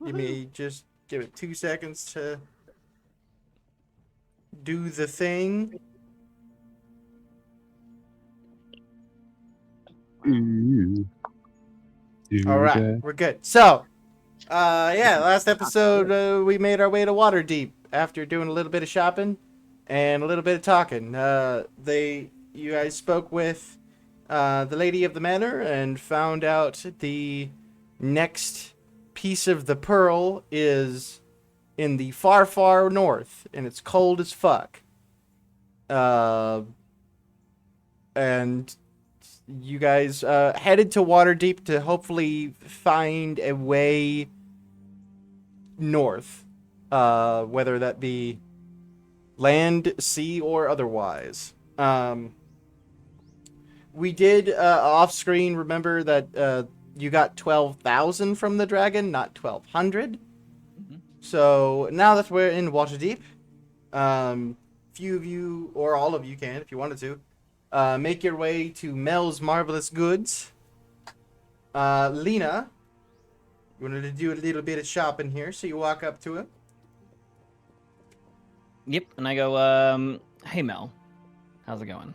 You may just give it 2 seconds to do the thing. Ooh. All Do right, that. we're good. So, yeah, last episode we made our way to Waterdeep after doing a little bit of shopping and a little bit of talking. You guys spoke with the lady of the manor and found out the next piece of the pearl is in the far, far north, and it's cold as fuck. Uh, and you guys headed to Waterdeep to hopefully find a way north, whether that be land, sea, or otherwise. We did off screen remember that you got 12,000 from the dragon, not 1,200. Mhm. So now that we're in Waterdeep, few of you or all of you can, if you wanted to, make your way to Mel's Marvelous Goods. Lena, you wanted to do a little bit of shopping here, so you walk up to him. Yep, and I go, hey Mel, how's it going?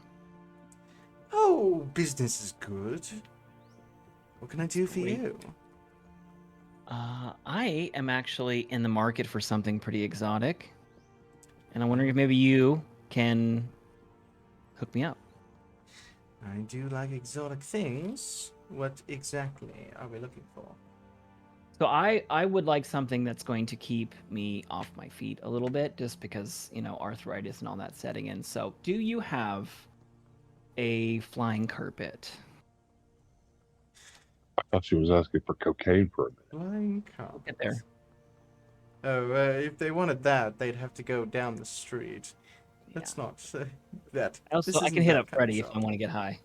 Oh, business is good. What can I do for Great. you? I am actually in the market for something pretty exotic, and I'm wondering if maybe you can hook me up. I do like exotic things. What exactly are we looking for? So I would like something that's going to keep me off my feet a little bit, just because arthritis and all that setting in. So do you have a flying carpet? I thought she was asking for cocaine for a minute. Flying We'll get carpets. there. Oh, if they wanted that, they'd have to go down the street. Yeah. That's not that. Also, This I can isn't hit that up kind of Freddy if I shop. want to get high.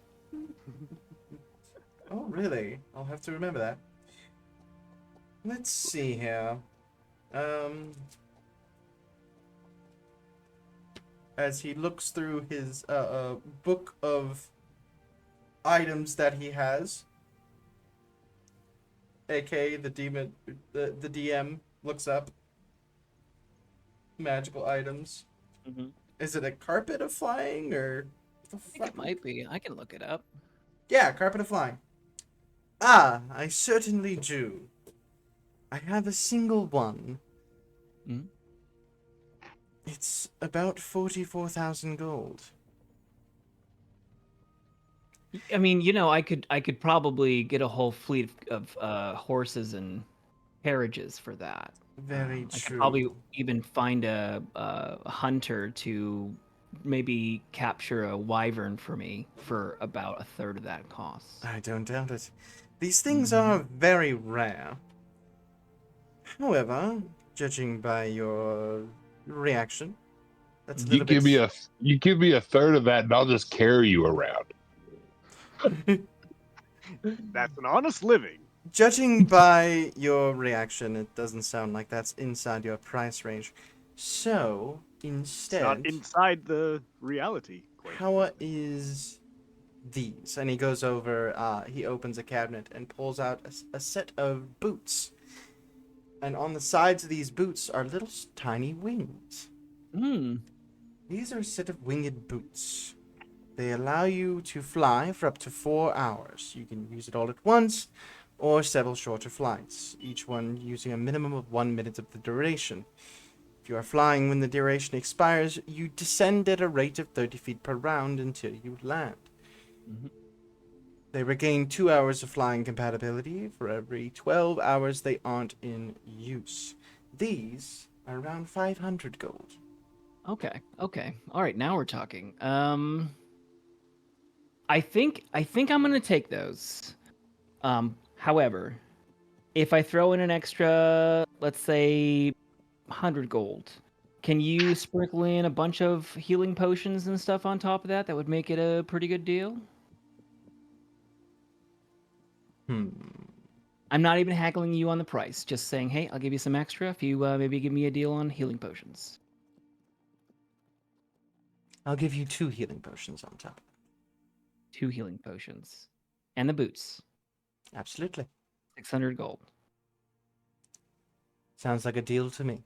Oh, really? I'll have to remember that. Let's see here. As he looks through his book of items that he has, aka the demon, the DM looks up magical items. Mm-hmm. Is it a carpet of flying or the I think fuck? it might be. I can look it up. Yeah, carpet of flying. Ah, I certainly do. I have a single one. Mm-hmm. It's about 44,000 gold. I mean, I could probably get a whole fleet of horses and carriages for that. Very I could probably true. even find a hunter to maybe capture a wyvern for me for about a third of that cost. I don't doubt it. These things Mhm. are very rare. However, judging by your reaction, that's a You little give me bit. a you give me a third of that, and I'll just carry you around. That's an honest living. Judging by your reaction, it doesn't sound like that's inside your price range. So, It's not instead, inside the reality. Quite how frankly. is these? And he goes over, he opens a cabinet and pulls out a set of boots. And on the sides of these boots are little tiny wings. Hmm. These are a set of winged boots. They allow you to fly for up to 4 hours. You can use it all at once or several shorter flights, each one using a minimum of 1 minute of the duration. If you are flying when the duration expires, you descend at a rate of 30 feet per round until you land. Mhm. They regain 2 hours of flying compatibility for every 12 hours they aren't in use. These are around 500 gold. Okay. Okay. All right. Now we're talking. I think I'm gonna take those. However, if I throw in an extra, let's say, 100 gold, can you sprinkle in a bunch of healing potions and stuff on top of that? That would make it a pretty good deal. Hmm. I'm not even haggling you on the price. Just saying, hey, I'll give you some extra if you maybe give me a deal on healing potions. I'll give you 2 healing potions on top. 2 healing potions. And the boots. Absolutely. 600 gold. Sounds like a deal to me.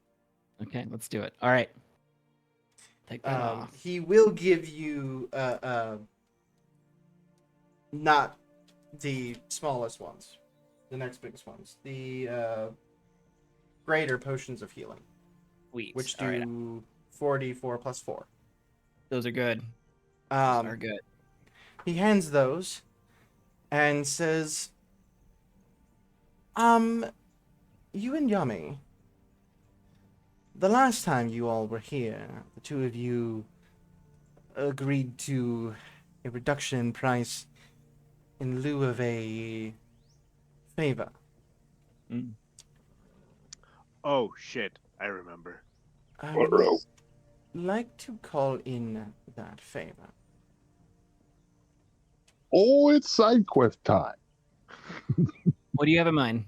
Okay, let's do it. All right. Take that off. He will give you not the smallest ones, the next biggest ones, the greater potions of healing, Sweet. which All right. do 44 plus 4. Those are good. Those are good. He hands those and says, you and Yami, the last time you all were here, the two of you agreed to a reduction in price in lieu of a favor. Mm. Oh shit, I remember. I would like to call in that favor. Oh, it's side quest time. What do you have in mind?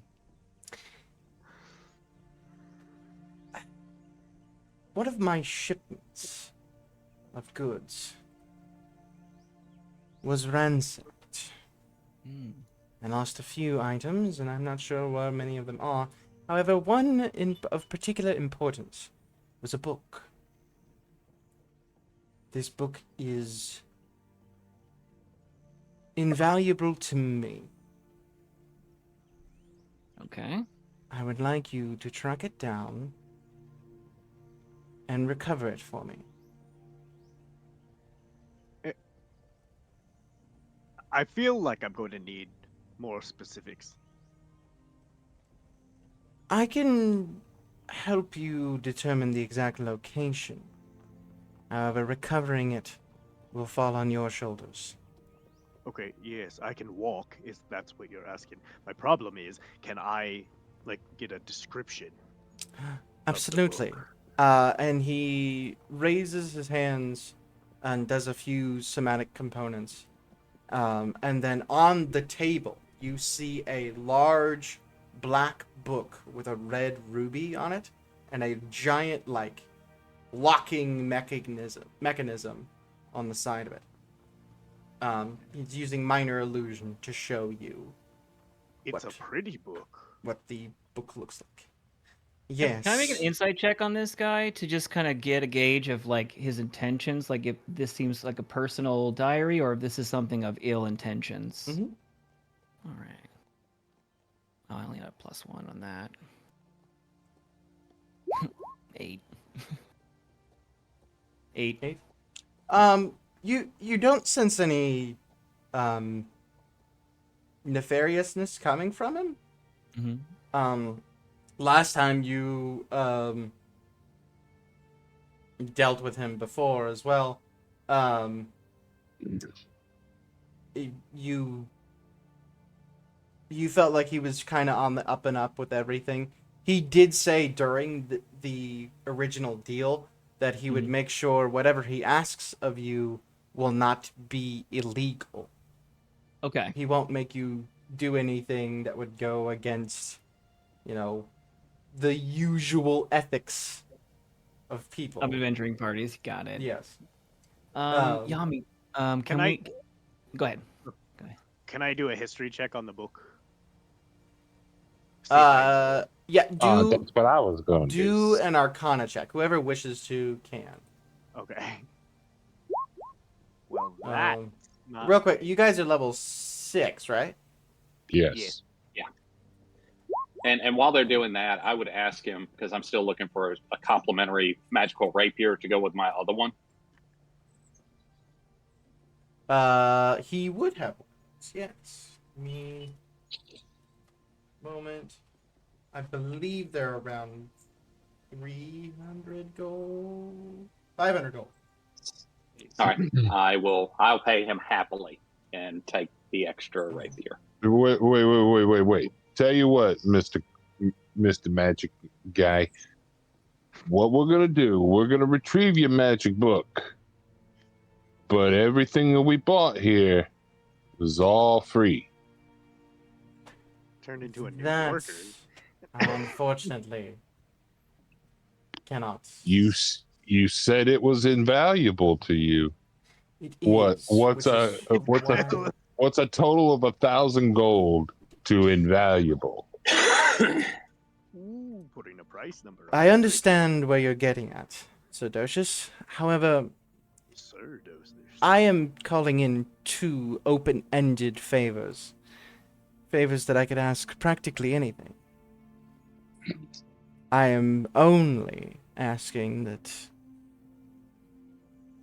One of my shipments of goods was ransacked. I lost a few items, and I'm not sure where many of them are. However, one of particular importance was a book. This book is invaluable to me. Okay. I would like you to track it down and recover it for me. I feel like I'm going to need more specifics. I can help you determine the exact location. However, recovering it will fall on your shoulders. Okay, yes, I can walk, if that's what you're asking. My problem is, can I, like, get a description? Absolutely. And he raises his hands and does a few somatic components. And then on the table, you see a large black book with a red ruby on it and a giant, like, locking mechanism on the side of it. He's using minor illusion to show you It's a What? pretty book. what the book looks like. Yes. Can I make an insight check on this guy to just kind of get a gauge of like his intentions, like if this seems like a personal diary or if this is something of ill intentions? Mhm. All right. Oh, I only got a +1 on that. 8. 8. You don't sense any nefariousness coming from him. Mm-hmm. Last time you dealt with him before as well. You felt like he was kind of on the up and up with everything. He did say during the original deal that he would make sure whatever he asks of you will not be illegal. Okay. He won't make you do anything that would go against, the usual ethics of people. Of adventuring parties. Got it. Yes. Yami, can I- we... Go ahead. Can I do a history check on the book? See if I- Yeah, That's what I was going to do an Arcana check. Whoever wishes to can. Okay. Well, that. Real quick, you guys are level 6, right? Yes. And while they're doing that, I would ask him, because I'm still looking for a complimentary magical rapier to go with my other one. He would have one. Yes. Moment. I believe they're around 300 gold. 500 gold. All right, I'll pay him happily and take the extra rapier. Wait. Tell you what, Mr. Magic Guy. What we're gonna do, we're gonna retrieve your magic book. But everything that we bought here was all free. turned into a new worker. Unfortunately, cannot. You said it was invaluable to you. It What? is, What's which a is what's a why- what's a total of 1,000 gold to invaluable? Ooh, putting a price number on I it. understand where you're getting at, Sir Docius. However, Sir Doses. I am calling in two open-ended favors. Favors that I could ask practically anything. I am only asking that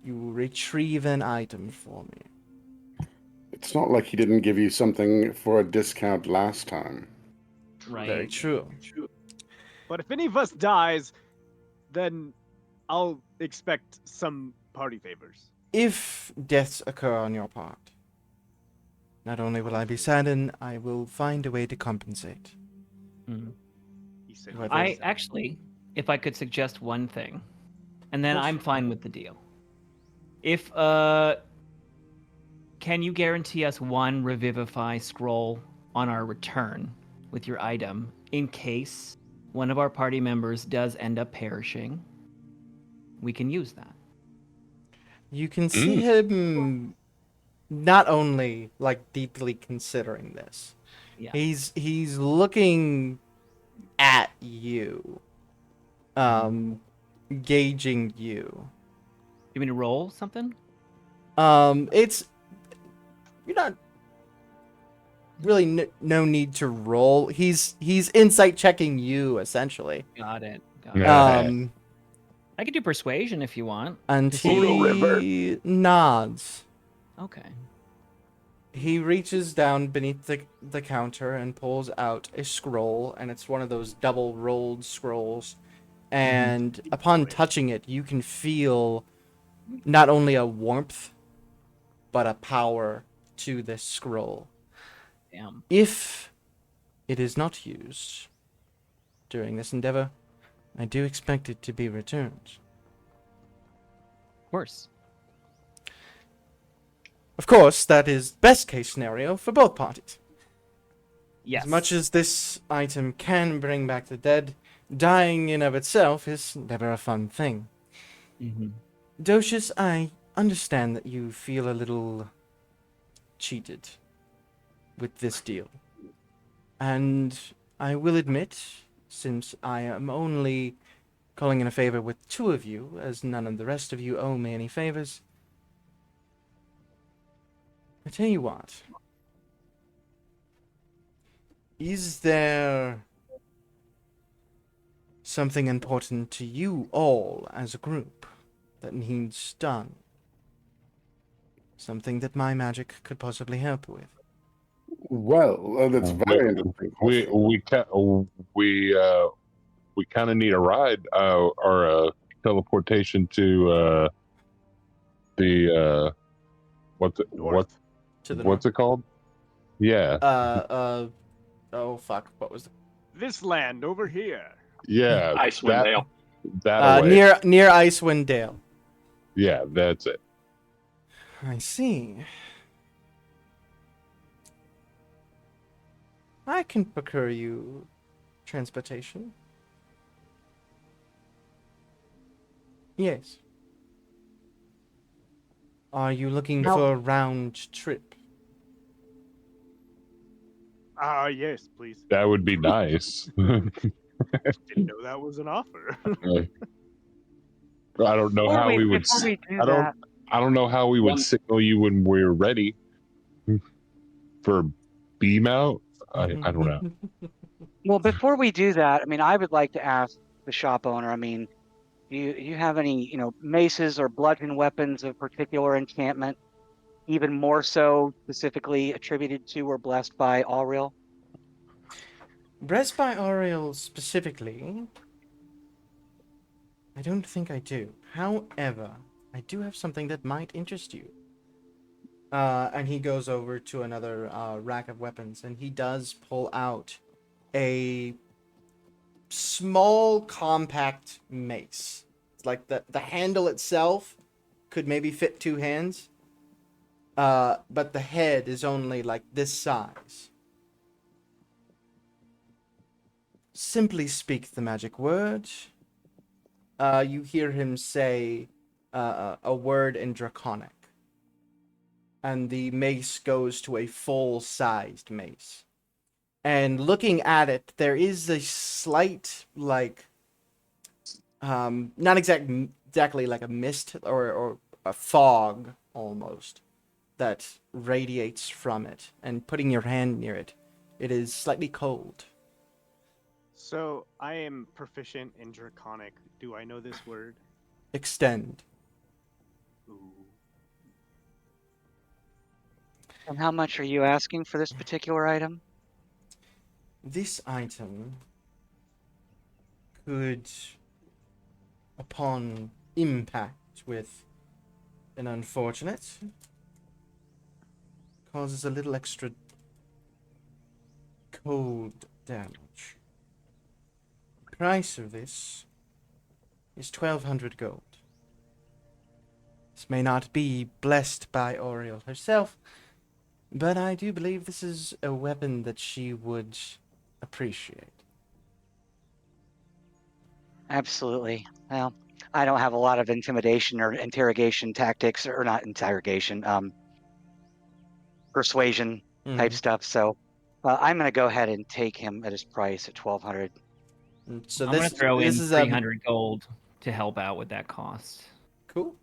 you retrieve an item for me. It's not like he didn't give you something for a discount last time. Right. Very true. But if any of us dies, then I'll expect some party favors. If deaths occur on your part, not only will I be saddened, I will find a way to compensate. Mhm. He said. What I is that? actually, if I could suggest one thing, and then Yes. I'm fine with the deal. If can you guarantee us one revivify scroll on our return with your item in case one of our party members does end up perishing? We can use that. You can see him not only like deeply considering this. Yeah. He's looking at you. Gauging you. You mean to roll something? It's you're not really no need to roll. He's insight checking you essentially. Got it. Yeah. I could do persuasion if you want. And To see- he nods. Okay. He reaches down beneath the counter and pulls out a scroll, and it's one of those double rolled scrolls. And upon touching it, you can feel not only a warmth, but a power to this scroll. Damn. If it is not used during this endeavor, I do expect it to be returned. Of course. Of course, that is best case scenario for both parties. Yes. As much as this item can bring back the dead, dying in of itself is never a fun thing. Mm-hmm. Docius, I understand that you feel a little cheated with this deal. And I will admit, since I am only calling in a favor with two of you, as none of the rest of you owe me any favors, I tell you what. Is there something important to you all as a group that needs done? Something that my magic could possibly help with? Well, that's a very interesting We question. we kind of need a ride or a teleportation to the what's it North. To the what's it called? Yeah, oh fuck, what was This land over here. yeah. Icewind Dale. That way. near Icewind Dale. Yeah, that's it. I see. I can procure you transportation. Yes. Are you looking How- for a round trip? Yes, please. That would be nice. Didn't know that was an offer. I don't know Before how we, we would. before we do I don't. that, I don't know how we would One- signal you when we're ready for beam out. I don't know. well, before we do that, I mean, I would like to ask the shop owner. I mean, do you have any, maces or bludgeon weapons of particular enchantment, even more so specifically attributed to or blessed by Auriel? Blessed by Auriel specifically, I don't think I do. However, I do have something that might interest you. And he goes over to another rack of weapons, and he does pull out a small, compact mace. It's like the handle itself could maybe fit two hands, but the head is only like this size. Simply speak the magic word. You hear him say a word in Draconic. And the mace goes to a full-sized mace. And looking at it, there is a slight, like, not exactly like a mist or a fog almost that radiates from it. And putting your hand near it, it is slightly cold. So I am proficient in Draconic. Do I know this word? Extend. Ooh. And how much are you asking for this particular item? This item could, upon impact with an unfortunate, causes a little extra cold damage. Price of this is 1,200 gold. This may not be blessed by Oriel herself, but I do believe this is a weapon that she would appreciate. Absolutely. Well, I don't have a lot of intimidation or interrogation tactics, or not interrogation, persuasion type Mhm. stuff. So I'm going to go ahead and take him at his price at 1,200. So I'm gonna this throw this in is 300 gold to help out with that cost. cool.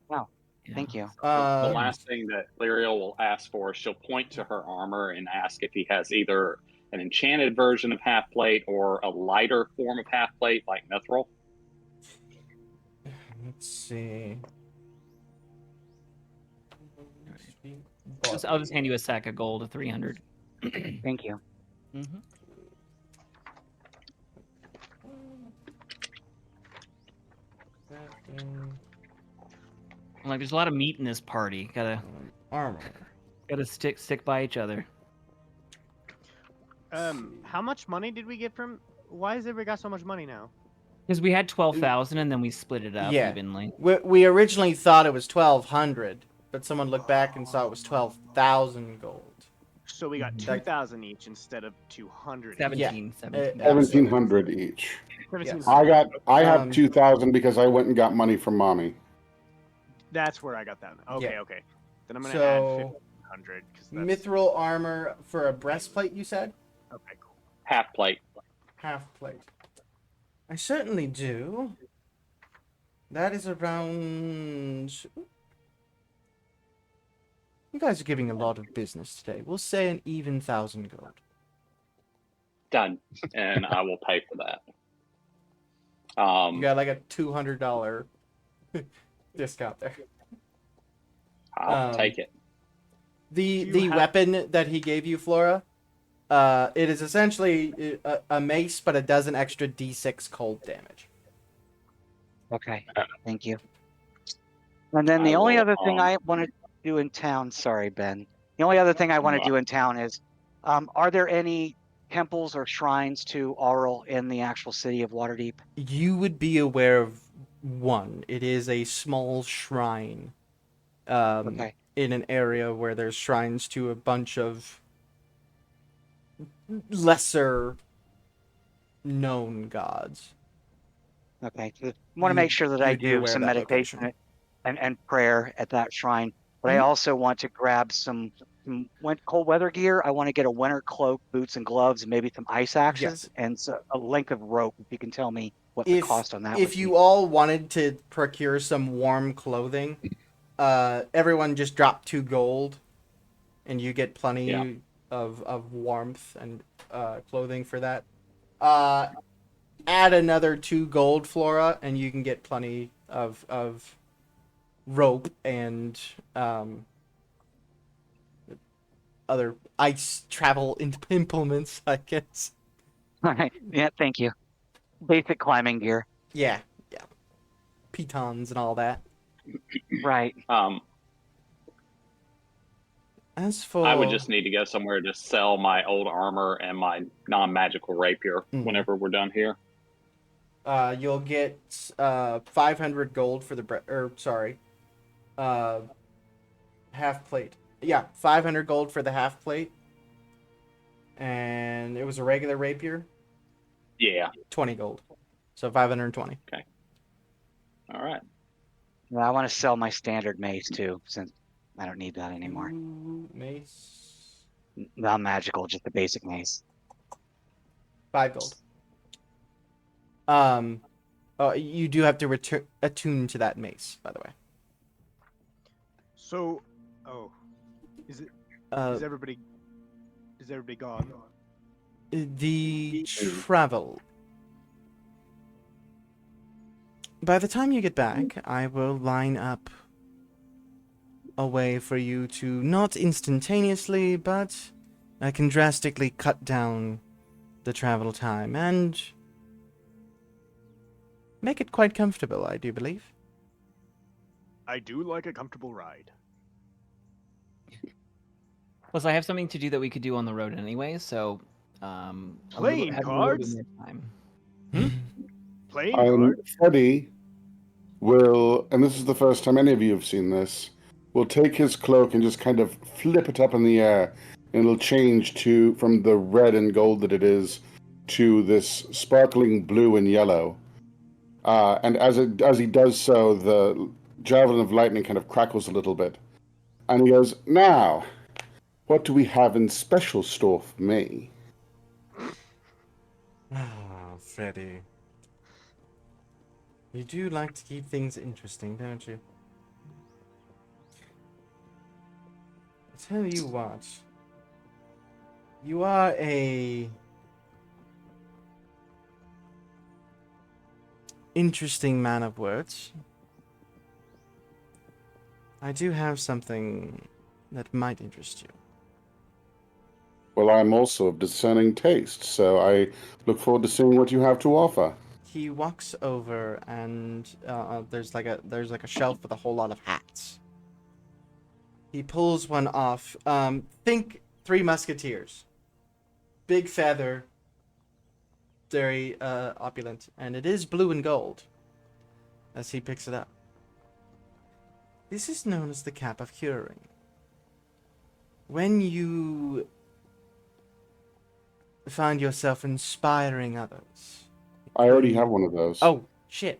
Wow. Yeah. Thank you. The last thing that Lyriel will ask for, she'll point to her armor and ask if he has either an enchanted version of half plate or a lighter form of half plate like Mithril. Let's see. I'll just hand you a sack of gold of 300. Thank you. Mm-hmm. Like, there's a lot of meat in this party. Armor. Gotta stick by each other. How much money did we get from? Why has everybody got so much money now? Because we had 12,000 and then we split it up Yeah. evenly. We originally thought it was 1,200, but someone looked back and saw it was 12,000 gold. So we got Mhm. 2,000 each instead of 200. 17. Yeah. 17. 1,700 each. 1700. I have Um, 2,000 because I went and got money from mommy. That's where I got that. Okay, Yeah. okay. Then I'm gonna add So 1,500 because that's mithril armor for a breastplate, you said? okay. Cool. Half plate. Half plate. I certainly do. That is around. You guys are giving a lot of business today. We'll say an even 1,000 gold. Done. And I will pay for that. You got like a $200 discount there. I'll um, take it. The Do you have- weapon that he gave you, Flora, it is essentially a mace, but it does an extra D6 cold damage. Okay. Thank you. And then the I only will, other thing I want to do in town, sorry, Ben. The only other thing I want to do in town is, are there any temples or shrines to Auril in the actual city of Waterdeep? You would be aware of one. It is a small shrine. Okay. In an area where there's shrines to a bunch of lesser known gods. Okay. I want to make sure that I you'd be do aware of some that meditation location. and prayer at that shrine. But I Mhm. also want to grab some cold weather gear. I want to get a winter cloak, boots and gloves, and maybe some ice axes, and so a length of rope. If you can tell me what the cost on that would If be. you all wanted to procure some warm clothing, everyone just drop 2 gold, and you get plenty Yeah. of warmth and clothing for that. Add another 2 gold, Flora, and you can get plenty of rope and other ice travel implements, I guess. All right. Yeah. Thank you. Basic climbing gear. Yeah. Pitons and all that. Right. As for I would just need to go somewhere to sell my old armor and my non-magical rapier whenever we're done here. You'll get 500 gold for the half plate. Yeah, 500 gold for the half plate. And it was a regular rapier, Yeah. 20 gold. So 520. All right. Well, I want to sell my standard mace too, since I don't need that anymore. Mace. Not magical, just the basic mace. 5 gold. You do have to attune to that mace, by the way. So, is everybody gone? The travel. By the time you get back, I will line up a way for you to, not instantaneously, but I can drastically cut down the travel time and make it quite comfortable, I do believe. I do like a comfortable ride. Plus, I have something to do that we could do on the road anyway, so Playing have a little bit cards? more time. Playing cards? Freddie will, and this is the first time any of you have seen this, will take his cloak and just kind of flip it up in the air, and it'll change from the red and gold that it is to this sparkling blue and yellow. And as he does so, the javelin of lightning kind of crackles a little bit. And he goes, "Now, what do we have in special store for me?" Oh, Freddy. You do like to keep things interesting, don't you? I tell you what. You are a interesting man of words. I do have something that might interest you. Well, I'm also of discerning taste, so I look forward to seeing what you have to offer. He walks over and there's like a shelf with a whole lot of hats. He pulls one off. Think Three Musketeers. Big feather, very opulent, and it is blue and gold. As he picks it up. This is known as the Cap of Curing. When you find yourself inspiring others. I already have one of those. Oh, shit.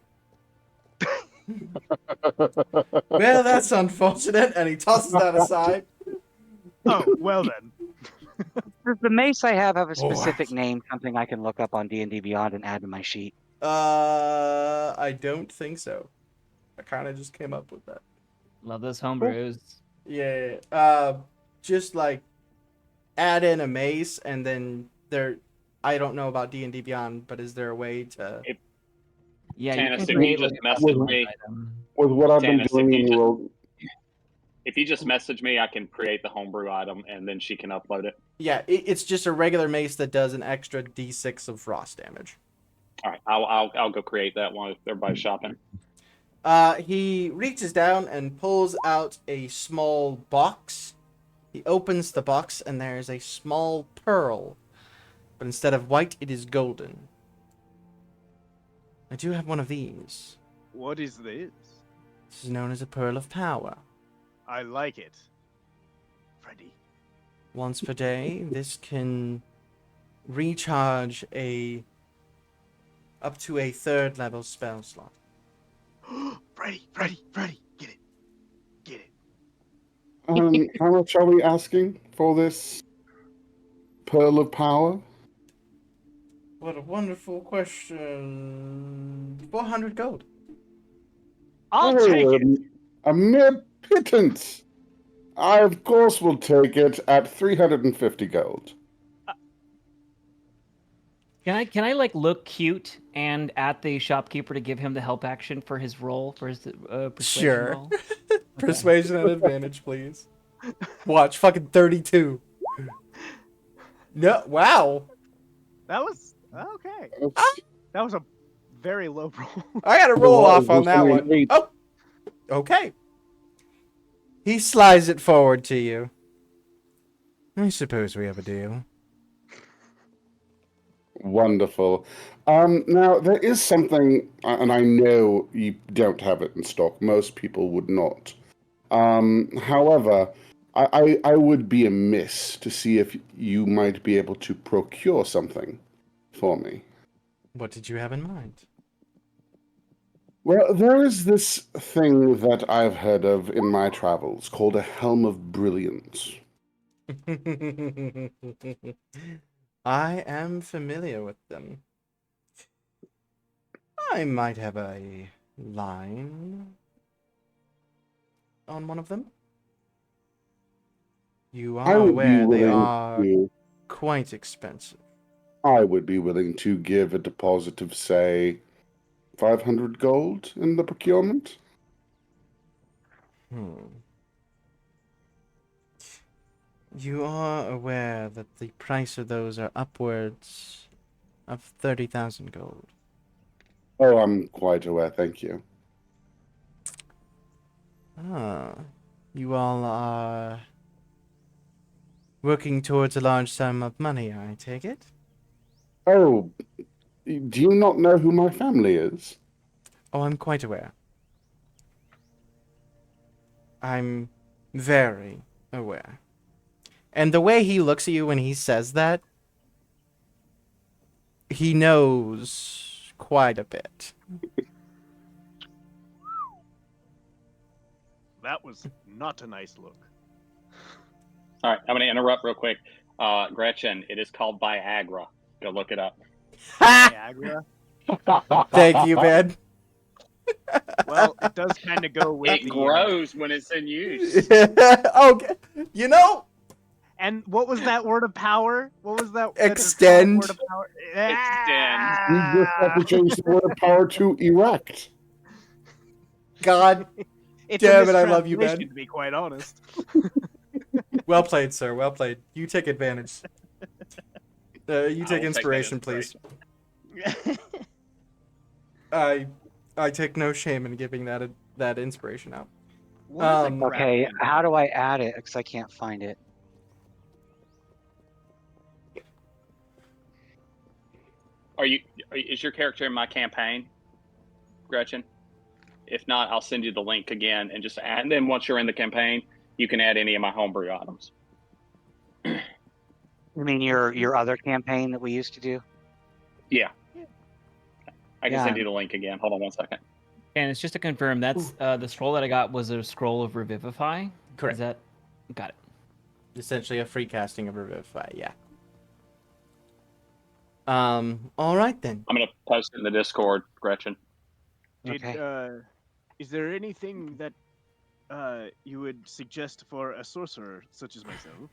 Well, that's unfortunate, and he tosses that aside. Oh, well then. Does the mace I have a specific What? name, something I can look up on D&D Beyond and add to my sheet? I don't think so. I kind of just came up with that. Love those homebrews. Yeah. Just like add in a mace, and then I don't know about D&D Beyond, but is there a way to? Yeah, Tannis, you if can you create just like a message custom me, item. With what I've been Tannis, doing in the world, if you just message me, I can create the homebrew item and then she can upload it. Yeah, it's just a regular mace that does an extra D6 of frost damage. All right, I'll go create that while everybody's shopping. He reaches down and pulls out a small box. He opens the box and there is a small pearl, but instead of white, it is golden. I do have one of these. What is this? This is known as a Pearl of Power. I like it. Freddy. Once per day, this can recharge up to a 3rd level spell slot. Freddy, get it. Get it. how much are we asking for this Pearl of Power? What a wonderful question. 400 gold. I'll take it. A mere pittance. I, of course, will take it at 350 gold. Can I like look cute and at the shopkeeper to give him the help action for his roll for his persuasion Sure. roll? Persuasion at advantage, please. Watch, fucking 32. No, wow. That was okay. That was a very low roll. I gotta roll Well, off on it's that only one. an 8. Oh, okay. He slides it forward to you. I suppose we have a deal. Wonderful. Now, there is something, and I know you don't have it in stock. Most people would not. However, I would be amiss to see if you might be able to procure something for me. What did you have in mind? Well, there is this thing that I've heard of in my travels called a Helm of Brilliance. I am familiar with them. I might have a line on one of them. You I are would be aware they willing are to. quite expensive. I would be willing to give a deposit of, say, 500 gold in the procurement. You are aware that the price of those are upwards of 30,000 gold. Oh, I'm quite aware, thank you. Ah, you all are working towards a large sum of money, I take it? Oh, do you not know who my family is? Oh, I'm quite aware. I'm very aware. And the way he looks at you when he says that, he knows quite a bit. That was not a nice look. All right, I'm going to interrupt real quick. Gretchen, it is called Viagra. Go look it up. Viagra. Thank you, man. Well, it does kind of go with It the. grows when it's in use. Okay, you know, And what was that word of power? What was that? that Extend. Word of power? Extend. You just have to change the word of power to erect. God, It's Damn a it, I love you, mistranslation, man. to be quite honest. well played, sir. Well played. You take advantage. You I take will take that inspiration, please. I take no shame in giving that inspiration out. What is a Um, Okay, grappling how do hook? I add it? Because I can't find it. Is your character in my campaign, Gretchen? If not, I'll send you the link again and just add. And then once you're in the campaign, you can add any of my homebrew items. You mean your other campaign that we used to do? Yeah. I can Yeah. send you the link again. Hold on one second. And it's just to confirm that's the scroll that I got was a scroll of Revivify. Correct. Is that got it? Essentially a free casting of Revivify, yeah. All right then. I'm going to post it in the Discord, Gretchen. Okay. Is there anything that you would suggest for a sorcerer such as myself?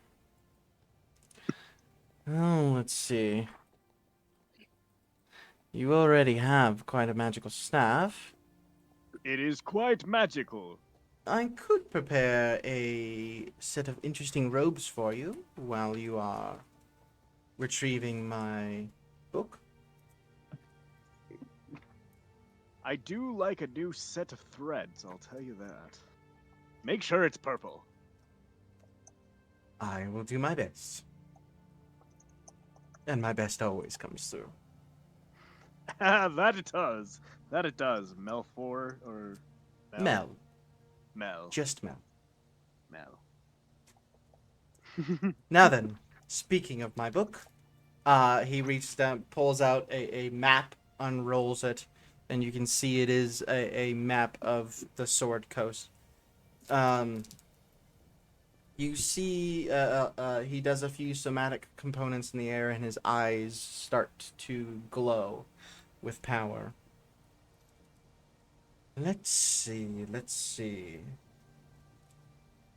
Oh, let's see. You already have quite a magical staff. It is quite magical. I could prepare a set of interesting robes for you while you are retrieving my book. I do like a new set of threads, I'll tell you that. Make sure it's purple. I will do my best. And my best always comes through. That it does. That it does. Melfor or Mel. Mel. Just Mel. Mel. Now then, speaking of my book, he reaches down, pulls out a map, unrolls it, and you can see it is a map of the Sword Coast. You see he does a few somatic components in the air, and his eyes start to glow with power. Let's see.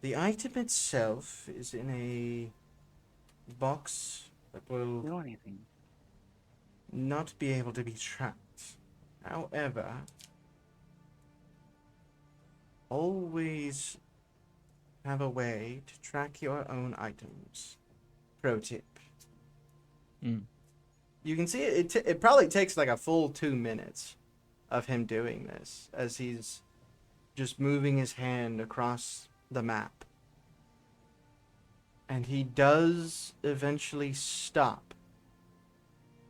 The item itself is in a box that will Do anything. not be able to be tracked. However, always have a way to track your own items. Pro tip. You can see it probably takes like a full 2 minutes of him doing this as he's just moving his hand across the map. And he does eventually stop.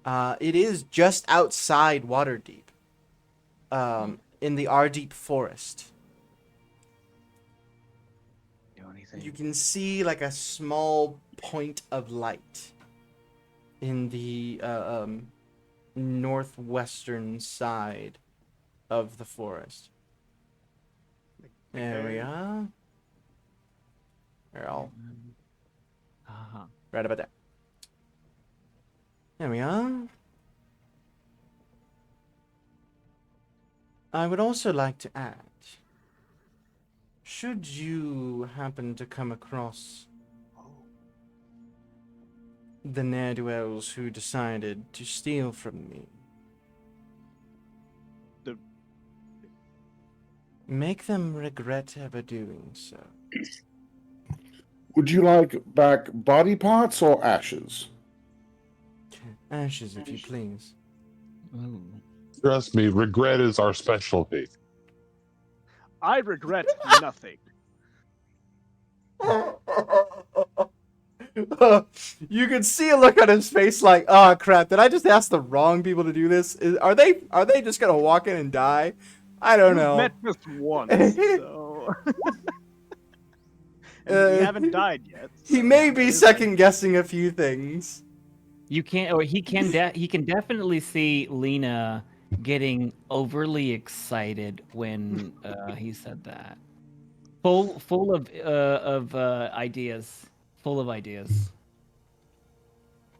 It is just outside Waterdeep. In the Ardeep Forest. Do anything. You can see like a small point of light in the northwestern side of the forest. There we are. They're all right about that. There we are. I would also like to add, should you happen to come across the ne'er-do-wells who decided to steal from me, The- make them regret ever doing so. Would you like back body parts or ashes? Ashes, if you please. Ooh. Trust me, regret is our specialty. I regret nothing. You can see a look on his face like, oh crap, did I just ask the wrong people to do this? Are they just gonna walk in and die? I don't You've know. met just once, so and we haven't died yet. He so may be there's second guessing a few things. You can't, or he can. He can definitely see Lena getting overly excited when he said that. Full of ideas. Full of ideas.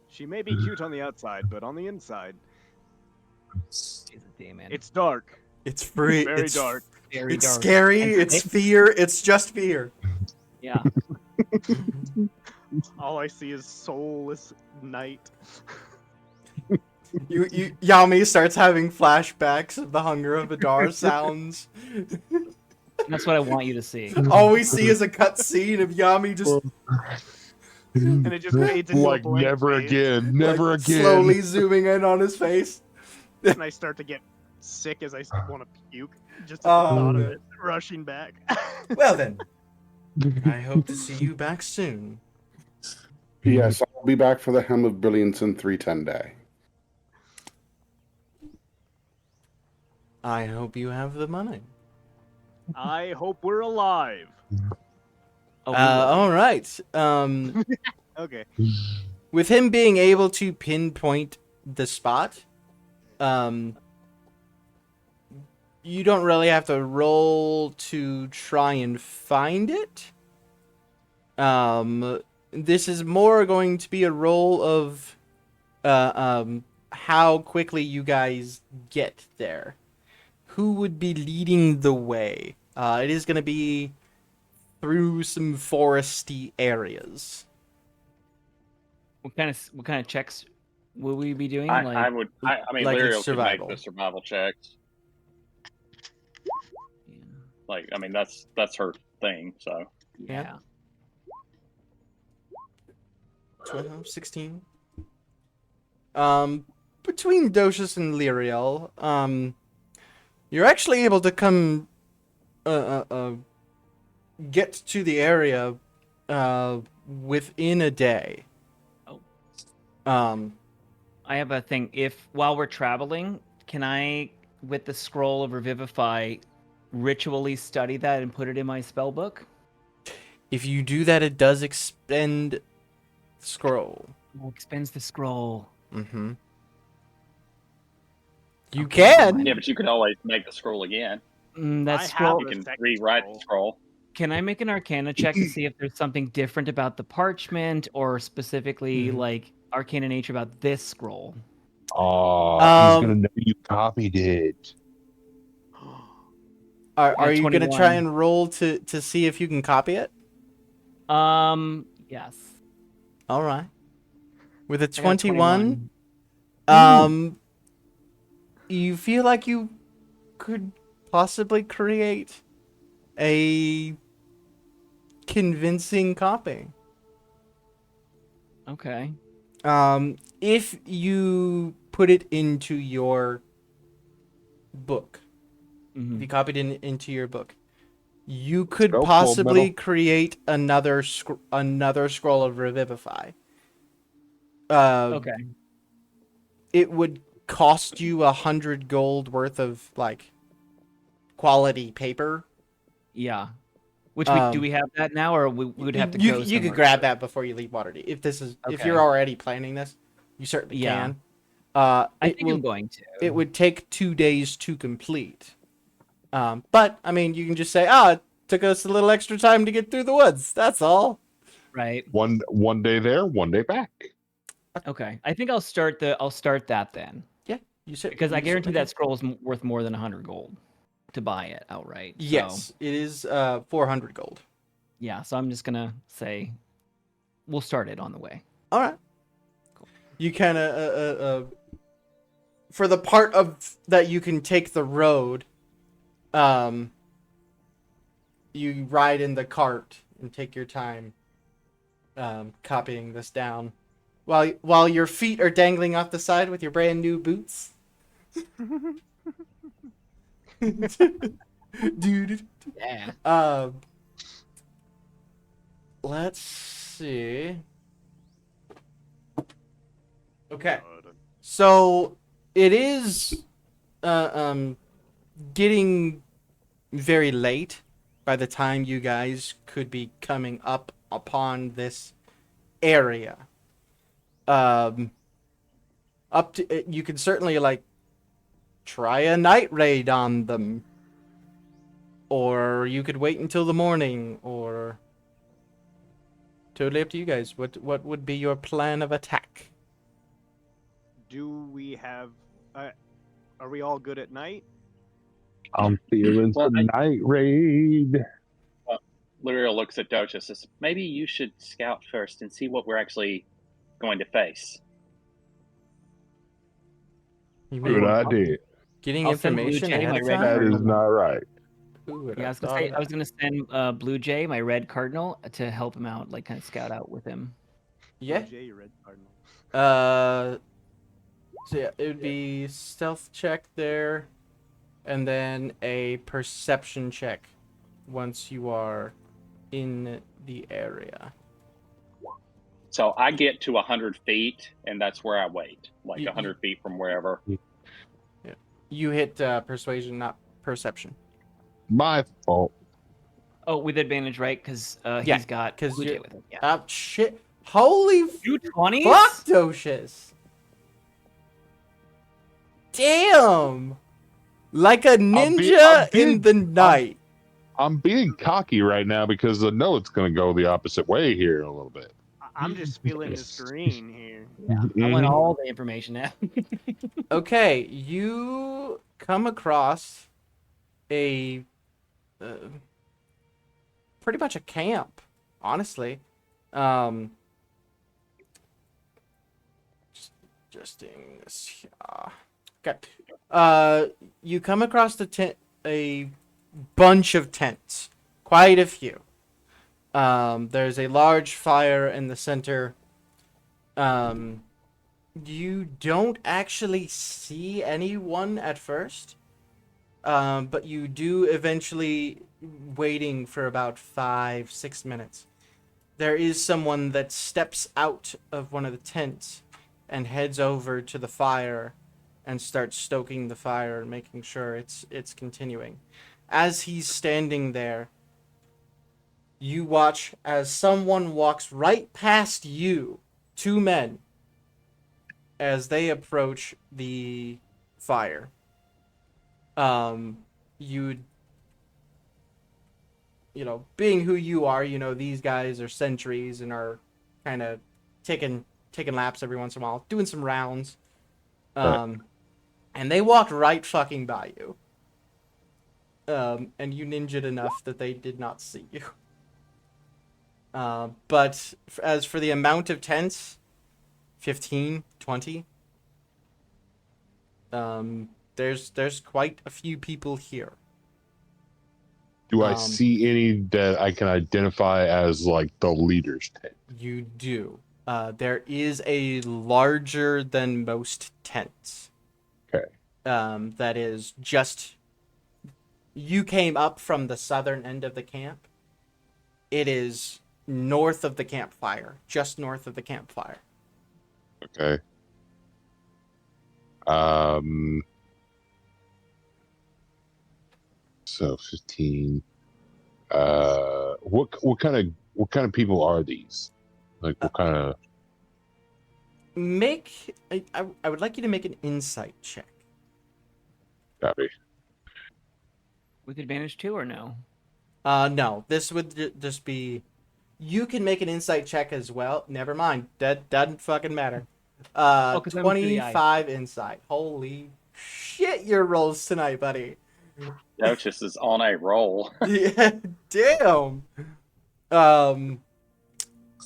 She may be cute on the outside, but on the inside, She's a demon. it's dark. It's free. Very it's dark. very It's dark. scary. And It's fear. It's just fear. Yeah. All I see is soulless night. Yami starts having flashbacks of the Hunger of Adar sounds. That's what I want you to see. All we see is a cut scene of Yami just And it just fades into a Like blank never face, again, never like, again. slowly zooming in on his face. And I start to get sick as I want to puke. Just at Oh, the thought of man. it rushing back. Well then, I hope to see you back soon. Yes, I'll be back for the Helm of Brilliance in 310 day. I hope you have the money. I hope we're alive. Oh, All right. Okay. With him being able to pinpoint the spot, you don't really have to roll to try and find it. This is more going to be a roll of how quickly you guys get there. Who would be leading the way? It is going to be through some foresty areas. what kind of checks will we be doing? I mean, like Lyrio could survival. make the survival checks. Yeah. Like, I mean, that's her thing. So Yeah. 12, 16. Between Docius and Lyriel, you're actually able to come, get to the area, within a day. Oh. I I have a thing. If while we're traveling, can I, with the scroll of Revivify, ritually study that and put it in my spell book? If you do that, it does expend scroll. Oh, expends the scroll. Mm-hmm. You Okay, can. yeah, but you could always make the scroll again. That I scroll. You The can second rewrite scroll. the scroll. Can I make an Arcana check to see if there's something different about the parchment, or specifically like arcana nature about this scroll? Oh, he's Um, gonna know you copied it. Are you gonna 21. try and roll to see if you can copy it? Yes. All right. With a I got a 21, you feel like you could possibly create a convincing copy. Okay. If you put it into your book, Mhm. if you copied it into your book, you could go, Full possibly Metal. create another scroll of Revivify. Okay. It would cost you 100 gold worth of like quality paper. Yeah. Which do Um, we have that now, or we would have to you go? you could somewhere? grab that before you leave Waterdeep. If Okay. you're already planning this, you certainly Yeah. can. I It think will I'm going to. it would take 2 days to complete. But I mean, you can just say, it took us a little extra time to get through the woods. That's all. Right. One day there, one day back. Okay, I think I'll start that then, Yeah, you said because I you guarantee certainly that scroll is worth more than 100 gold to buy it outright. can. So, Yes, it is 400 gold. yeah, so I'm just gonna say we'll start it on the way. All right. You kind of for the part of that you can take the road, you ride in the cart and take your time copying this down while your feet are dangling off the side with your brand new boots. Dude. Yeah. Let's see. Okay. So it is getting very late by the time you guys could be coming up upon this area. Up to you can certainly like try a night raid on them, or you could wait until the morning, or totally up to you guys. What would be your plan of attack? Do we have? Are we all good at night? I'm feeling Well, some night raid. Lyria looks at Doja and says, maybe you should scout first and see what we're actually going to face. You Good idea. getting I'll send Blue information Jay, ahead my of red That time? is not right. Who would Yeah, I have was gonna thought say of I was that? gonna send Blue Jay, my red cardinal, to help him out, like kind of scout out with him. Yeah. Jay, Red Cardinal. So yeah, it would be stealth check there, and then a perception check once you are in the area. So I get to 100 feet, and that's where I wait, like You- 100 feet from wherever. You hit persuasion, not perception. My fault. Oh, with advantage, right? Because Yeah, he's got 'cause Blue Jay you're- with him. Yeah. Shit! Holy 220s? fuck, Docious! Damn! Like a ninja being- in the night. I'm being cocky right now because I know it's going to go the opposite way here in a little bit. I'm just feeling this green here. I want all the information now. Okay, you come across a pretty much a camp, honestly. Just adjusting this here. Okay. You come across a bunch of tents, quite a few. There's a large fire in the center. You don't actually see anyone at first, but you do eventually, waiting for about 5-6 minutes. There is someone that steps out of one of the tents and heads over to the fire and starts stoking the fire and making sure it's continuing. As he's standing there, you watch as someone walks right past you, 2 men, as they approach the fire. Being who you are, these guys are sentries and are kind of taking laps every once in a while, doing some rounds. And they walked right fucking by you. And you ninja'd enough that they did not see you. But as for the amount of tents, 15, 20. There's quite a few people here. Do I see any that I can identify as like the leaders? You do. There is a larger than most tents. Okay. That is just. You came up from the southern end of the camp. It is north of the campfire, just north of the campfire. Okay. So 15. What kind of people are these? Like what kind of? I would like you to make an insight check. Copy. With advantage too, or no? No. This would just be. You can make an insight check as well. Never mind. That doesn't fucking matter. 'cause I'm through the eye. 25 insight. Holy shit, your rolls tonight, buddy. Dochus is on a roll. Yeah, damn.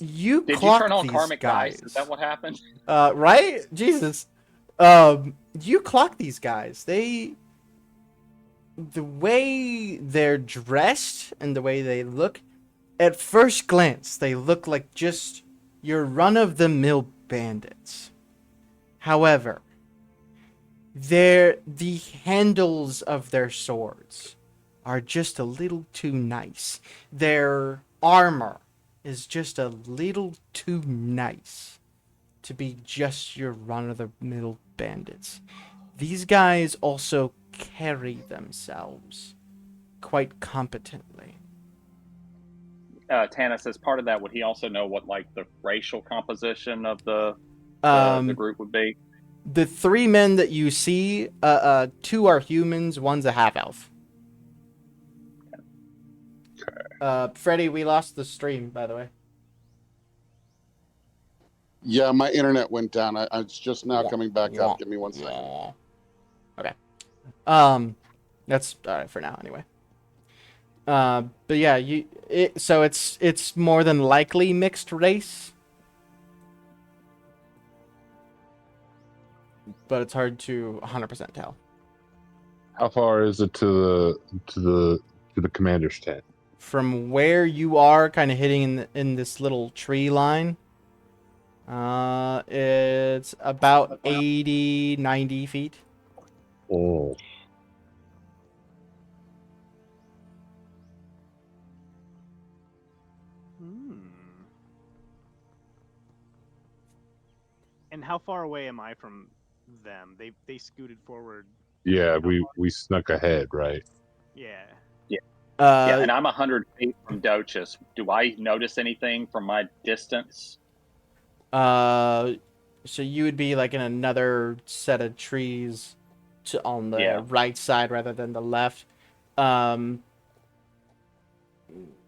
You Did you clock turn on these karmic guys. dice? Is that what happened? Right? Jesus. You clock these guys. The way they're dressed and the way they look, at first glance, they look like just your run-of-the-mill bandits. However, the handles of their swords are just a little too nice. Their armor is just a little too nice to be just your run-of-the-mill bandits. These guys also carry themselves quite competently. Tanis, as part of that, would he also know what like the racial composition of the group would be? The three men that you see, two are humans, one's a half-elf. Freddie, we lost the stream, by the way. Yeah, my internet went down. It's just now coming back Yeah. up. Give me 1 second. Yeah. Okay. That's all right for now, anyway. But yeah, so it's more than likely mixed race, but it's hard to 100% tell. How far is it to the commander's tent? From where you are, kind of hitting in this little tree line, it's about 80, 90 feet. Oh, And how far away am I from them? They scooted forward. yeah, we snuck ahead, right? Yeah. Yeah, and I'm 100 feet from Dochus. Do I notice anything from my distance? So you would be like in another set of trees on the right side rather than the left. Let's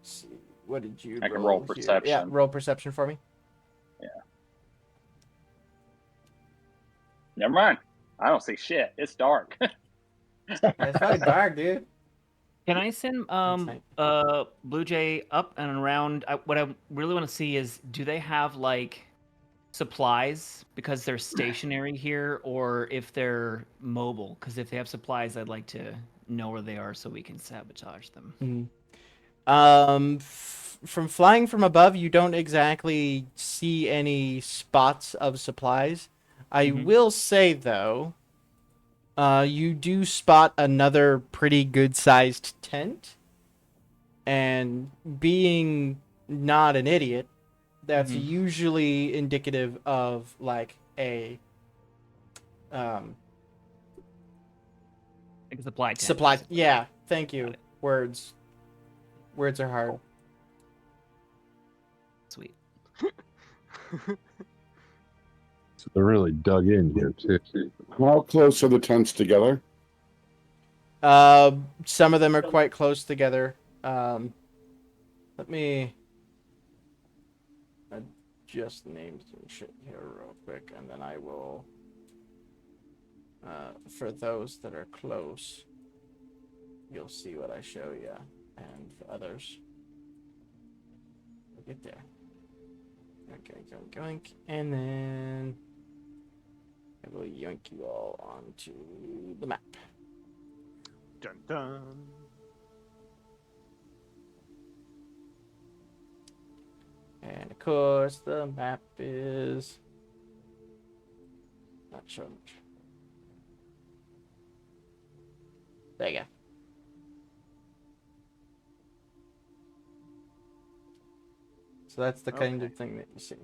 see. What did you I can roll here? perception. Yeah, roll perception for me. Yeah. Never mind. I don't see shit. It's dark. It's fucking dark, dude. Can I send Blue Jay up and around? What I really want to see is, do they have like supplies because they're stationary here, or if they're mobile? Because if they have supplies, I'd like to know where they are so we can sabotage them. From flying from above, you don't exactly see any spots of supplies. I will say though, you do spot another pretty good-sized tent, and being not an idiot, that's usually indicative of like a Like a supply tent. supply. Yeah, thank you. Words are hard. Sweet. So they're really dug in here too. How close are the tents together? Some of them are quite close together. Let me adjust names and shit here real quick, and then I will. For those that are close, you'll see what I show you, and for others, we'll get there. Okay, yoink, and then I will yoink you all onto the map. Dun dun. And of course, the map is not showing much. There you go. So that's the kind of thing that you see.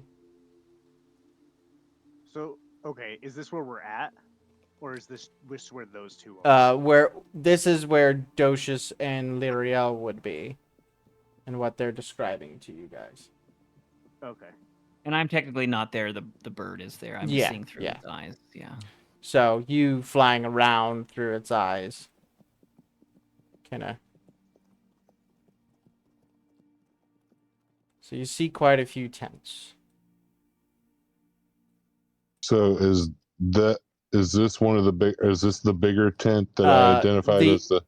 So, okay, is this where we're at? Or is this where those two are? Where this is where Dochus and Lyriel would be, and what they're describing to you guys. Okay. And I'm technically not there. The bird is there. I'm just seeing through its eyes. Yeah. So you flying around through its eyes, kind of. So you see quite a few tents. So is this one of the big? Is this the bigger tent that I identified as the?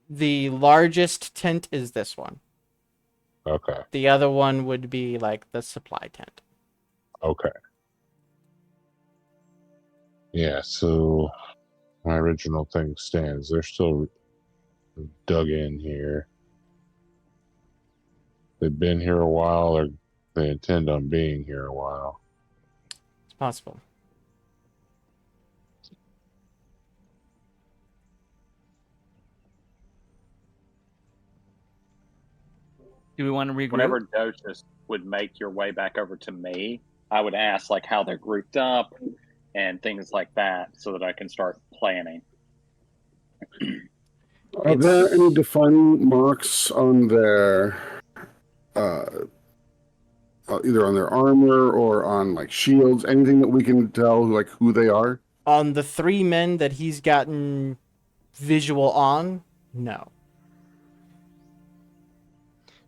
The largest tent is this one. Okay. The other one would be like the supply tent. Okay. Yeah. So my original thing stands. They're still dug in here. They've been here a while, or they intend on being here a while. It's possible. Do we want to regroup? Whenever Docious would make your way back over to me, I would ask like how they're grouped up and things like that, so that I can start planning. Are there any defining marks on their, either on their armor or on like shields? Anything that we can tell like who they are? On the 3 men that he's gotten visual on, no.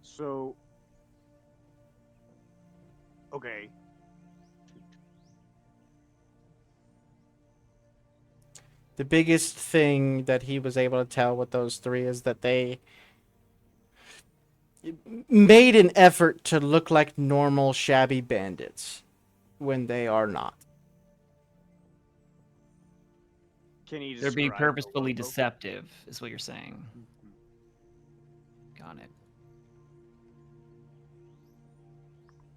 So, okay. The biggest thing that he was able to tell with those 3 is that they made an effort to look like normal shabby bandits when they are not. Can you They're being describe the purposefully logo? deceptive, is what you're saying. Got it.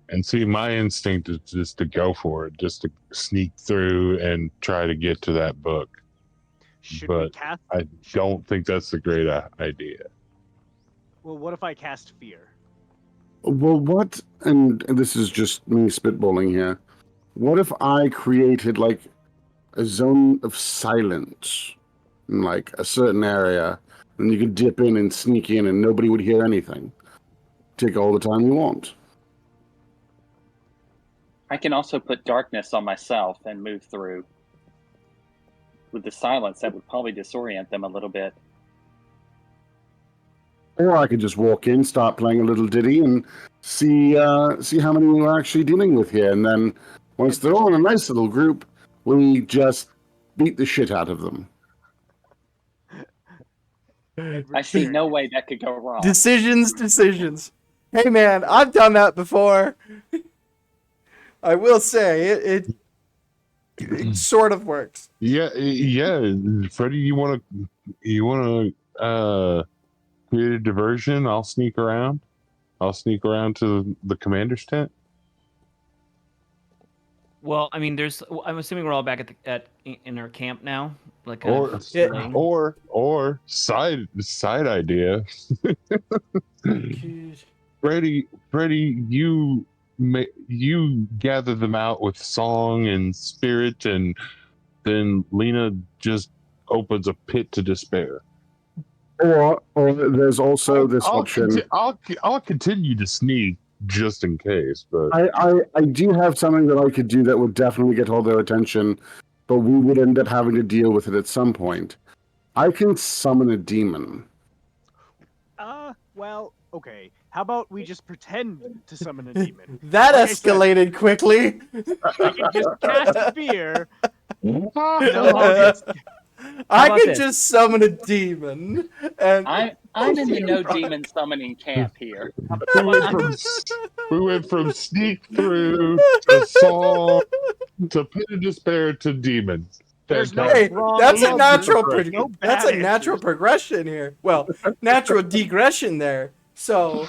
And see, my instinct is just to go for it, just to sneak through and try to get to that book. Should we But cast? I don't think that's a great idea. Well, what if I cast fear? Well, what? And this is just me spitballing here. What if I created like a zone of silence in like a certain area, and you could dip in and sneak in, and nobody would hear anything? Take all the time you want. I can also put darkness on myself and move through. With the silence, that would probably disorient them a little bit. Or I could just walk in, start playing a little ditty, and see how many we're actually dealing with here. And then once they're all in a nice little group, we just beat the shit out of them. I see no way that could go wrong. Decisions. Hey man, I've done that before. I will say it sort of works. Yeah, Freddie, you want to create a diversion? I'll sneak around. I'll sneak around to the commander's tent. Well, I mean, I'm assuming we're all back in our camp now, like Or side idea. Freddie, you gather them out with song and spirit, and then Lena just opens a pit to despair. Or there's also this option. I'll continue to sneak just in case, but I do have something that I could do that would definitely get all their attention, but we would end up having to deal with it at some point. I can summon a demon. Well, okay. How about we just pretend to summon a demon? That Like I said, escalated quickly. I can just cast fear. I about could this? just summon a demon, and I'm in the no demon summoning camp here. we went from sneak through to song to pit of despair to demon. There's no Hey, wrong that's a answers. natural No bad that's a natural answers. progression here. Well, natural digression there. So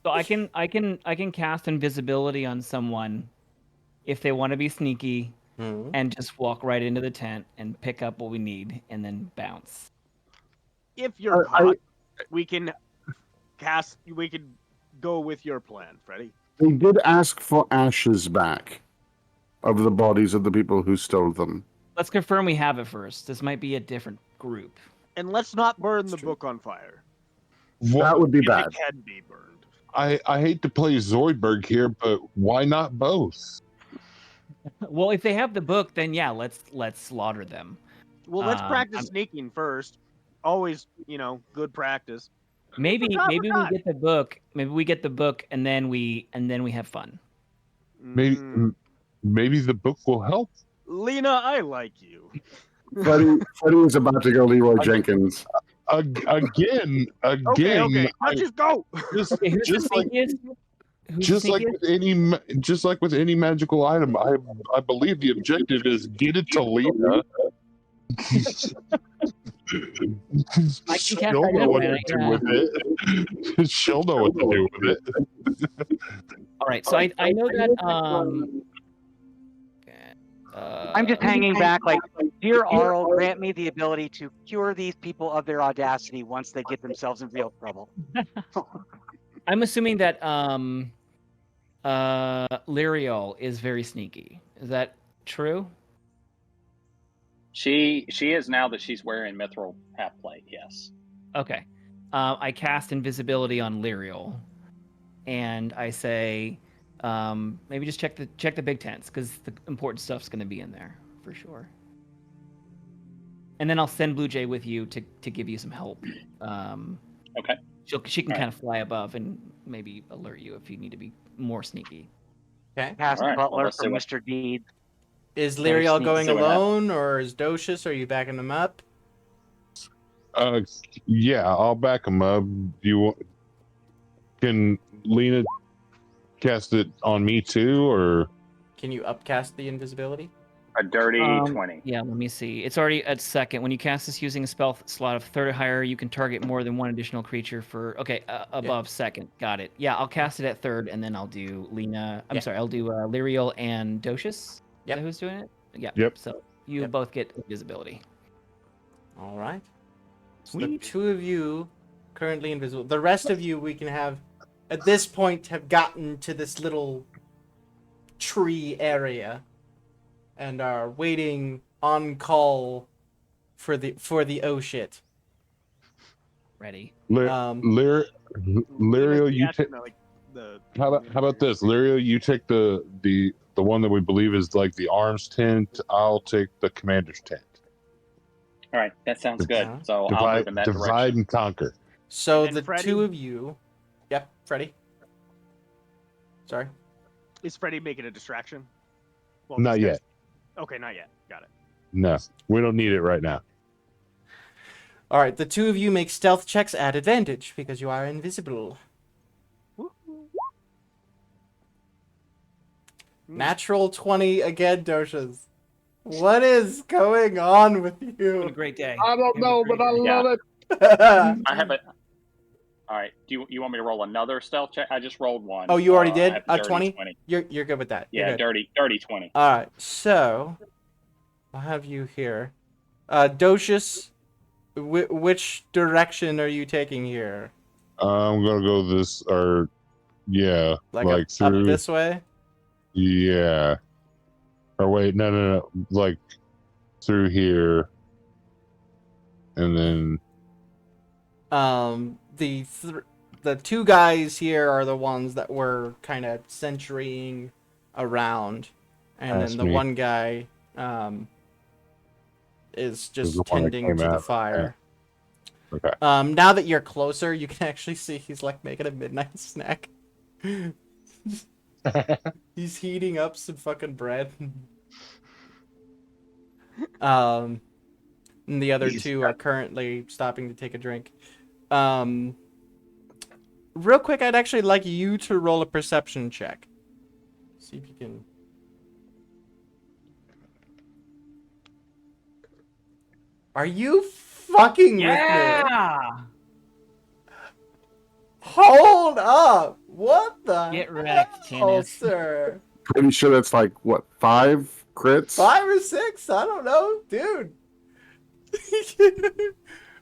So I can cast invisibility on someone if they want to be sneaky and just walk right into the tent and pick up what we need and then bounce. If you're caught, we can go with your plan, Freddy. They did ask for ashes back of the bodies of the people who stole them. Let's confirm we have it first. This might be a different group. And let's not burn the book on fire. That would be If bad. it can be burned. I hate to play Zoidberg here, but why not both? Well, if they have the book, then yeah, let's slaughter them. Well, let's practice I'm- sneaking first. Always, good practice. Maybe forgot. we get the book. Maybe we get the book and then we have fun. Maybe Mm, maybe the book will help Lena, I like you. Freddie is about to go Leroy Jenkins. Again, Okay. Let's just go. just Okay, who's just the like sneakiest? Who's just the like sneakiest? with just like with any magical item, I believe the objective is get it to Lena. I can cast She'll know what to Identify, do yeah. with it. She'll know what to do with it. All right, so I know that I'm just hanging back, like, dear Arl, grant me the ability to cure these people of their audacity once they get themselves in real trouble. I'm assuming that Lyriel is very sneaky. Is that true? She is now that she's wearing mithril half plate. Yes. Okay. I cast invisibility on Lyriel, and I say, maybe just check the big tents because the important stuff's going to be in there for sure. And then I'll send Blue Jay with you to give you some help. Okay. She can All kind of fly above and maybe alert you if you need to be more sneaky. Okay. Past All right, well, butler let's for see what- Mr. Deed. Is Very Lyriel sneaky. going See what happens. alone, or is Docius? Are you backing him up? Yeah, I'll back him up. Can Lena cast it on me too, or Can you upcast the invisibility? A dirty 20. Yeah, let me see. It's already at second. When you cast this using a spell slot of third or higher, you can target more than one additional creature for above second. Got it. Yeah, I'll cast it at third, and then I'll do Lena. I'm Yeah. sorry, I'll do Lyriel and Docius. Yep. Is that who's doing it? Yeah. Yep. So you Yep. both get invisibility. All right. So the Sweet. two of you currently invisible. The rest of you, we can have, at this point, have gotten to this little tree area, and are waiting on call for the oh shit. Ready. Lyriel, you take. How about this, Lyriel? You take the one that we believe is like the arms tent. I'll take the commander's tent. All right, that sounds good. Yeah. So I'll move in that Divide direction. and conquer. So And then the Freddy- two of you, yep, Freddy. Sorry. Is Freddy making a distraction? Well, Not these yet. guys- Okay, not yet. Got it. No, we don't need it right now. All right, the two of you make stealth checks at advantage because you are invisible. Natural 20 again, Docious. What is going on with What a you? great day. I don't know, but I Yeah. love it. I have a. All right. Do you want me to roll another stealth check? I just rolled one. Oh, you already I did? have A dirty 20? You're good with that. You're Yeah, good. dirty 20. All right, so I'll have you here. Docious, which direction are you taking here? I'm gonna go this, or yeah, Like, like up through. this way? Yeah. Or wait, no, like through here, and then The two guys here are the ones that were kind of sentrying around, and That's then the me. one guy is just the one that tending came to the out, fire. Okay. Now that you're closer, you can actually see he's like making a midnight snack. He's heating up some fucking bread. And the other two are currently stopping to take a drink. Real quick, I'd actually like you to roll a perception check. See if you can. Are you fucking with me? Yeah. Hold up! What the Get wrecked, hell, Tannis. sir? Pretty sure that's like what, 5 crits? 5 or 6? I don't know, dude.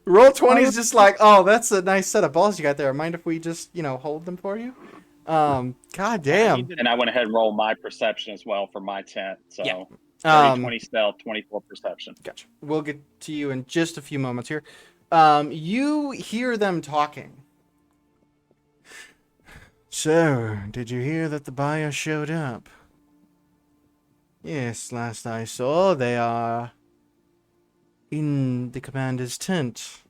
Roll 20 is just like, oh, that's a nice set of balls you got there. Mind if we just, hold them for you? God damn. And I went ahead and rolled my perception as well for my tent. So Yeah. 20 stealth, 24 perception. Gotcha. We'll get to you in just a few moments here. You hear them talking. So, did you hear that the buyer showed up? Yes, last I saw, they are in the commander's tent.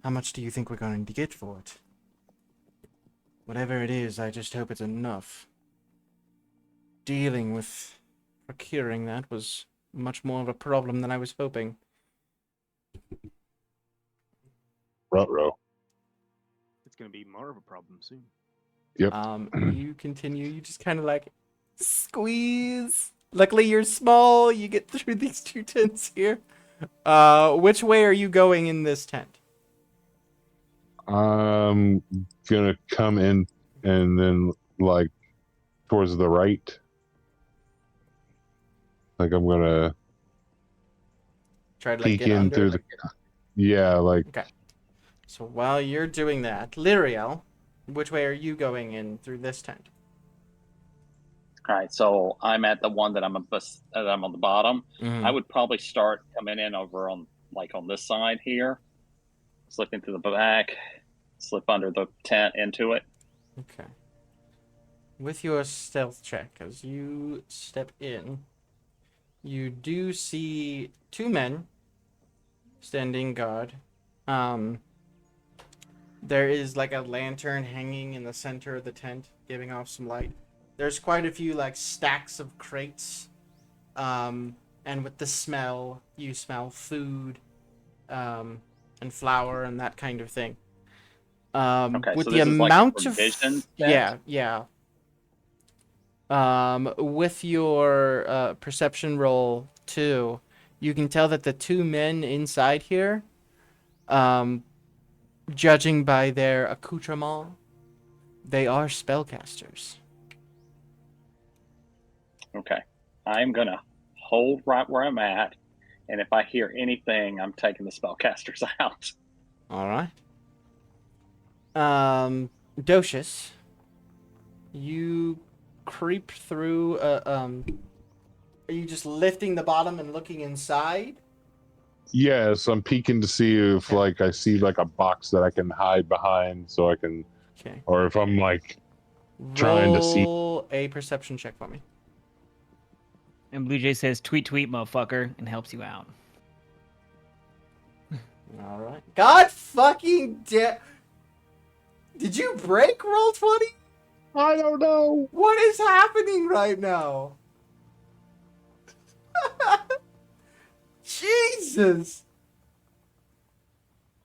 How much do you think we're going to get for it? Whatever it is, I just hope it's enough. Dealing with procuring that was much more of a problem than I was hoping. Ruh-roh. It's gonna be more of a problem soon. Yep. You continue. You just kind of like squeeze. Luckily, you're small. You get through these two tents here. Which way are you going in this tent? I'm gonna come in and then like towards the right. Like I'm gonna Try to like peek get in under. through the. Yeah, like Okay. So while you're doing that, Lyriel, which way are you going in through this tent? All right, so I'm at the one that I'm on the bottom. Mhm. I would probably start coming in over on this side here, slip into the back, slip under the tent into it. Okay. With your stealth check, as you step in, you do see two men standing guard. There is like a lantern hanging in the center of the tent, giving off some light. There's quite a few like stacks of crates. And with the smell, you smell food, and flour and that kind of thing. Okay, With so the this is like a amount of provision yeah, yeah. With your perception roll too, you can tell that the two men inside here, judging by their accoutrement, they are spellcasters. Okay, I'm gonna hold right where I'm at, and if I hear anything, I'm taking the spellcasters out. All right. Docius, you creep through. Are you just lifting the bottom and looking inside? yes, I'm peeking to see if Okay. like I see like a box that I can hide behind, so I can, Okay. or if I'm like trying to see. Roll a perception check for me. And Blue Jay says, "Tweet, tweet, motherfucker," and helps you out. All right. God fucking damn. Did you break Roll20? I don't know. What is happening right now? Jesus.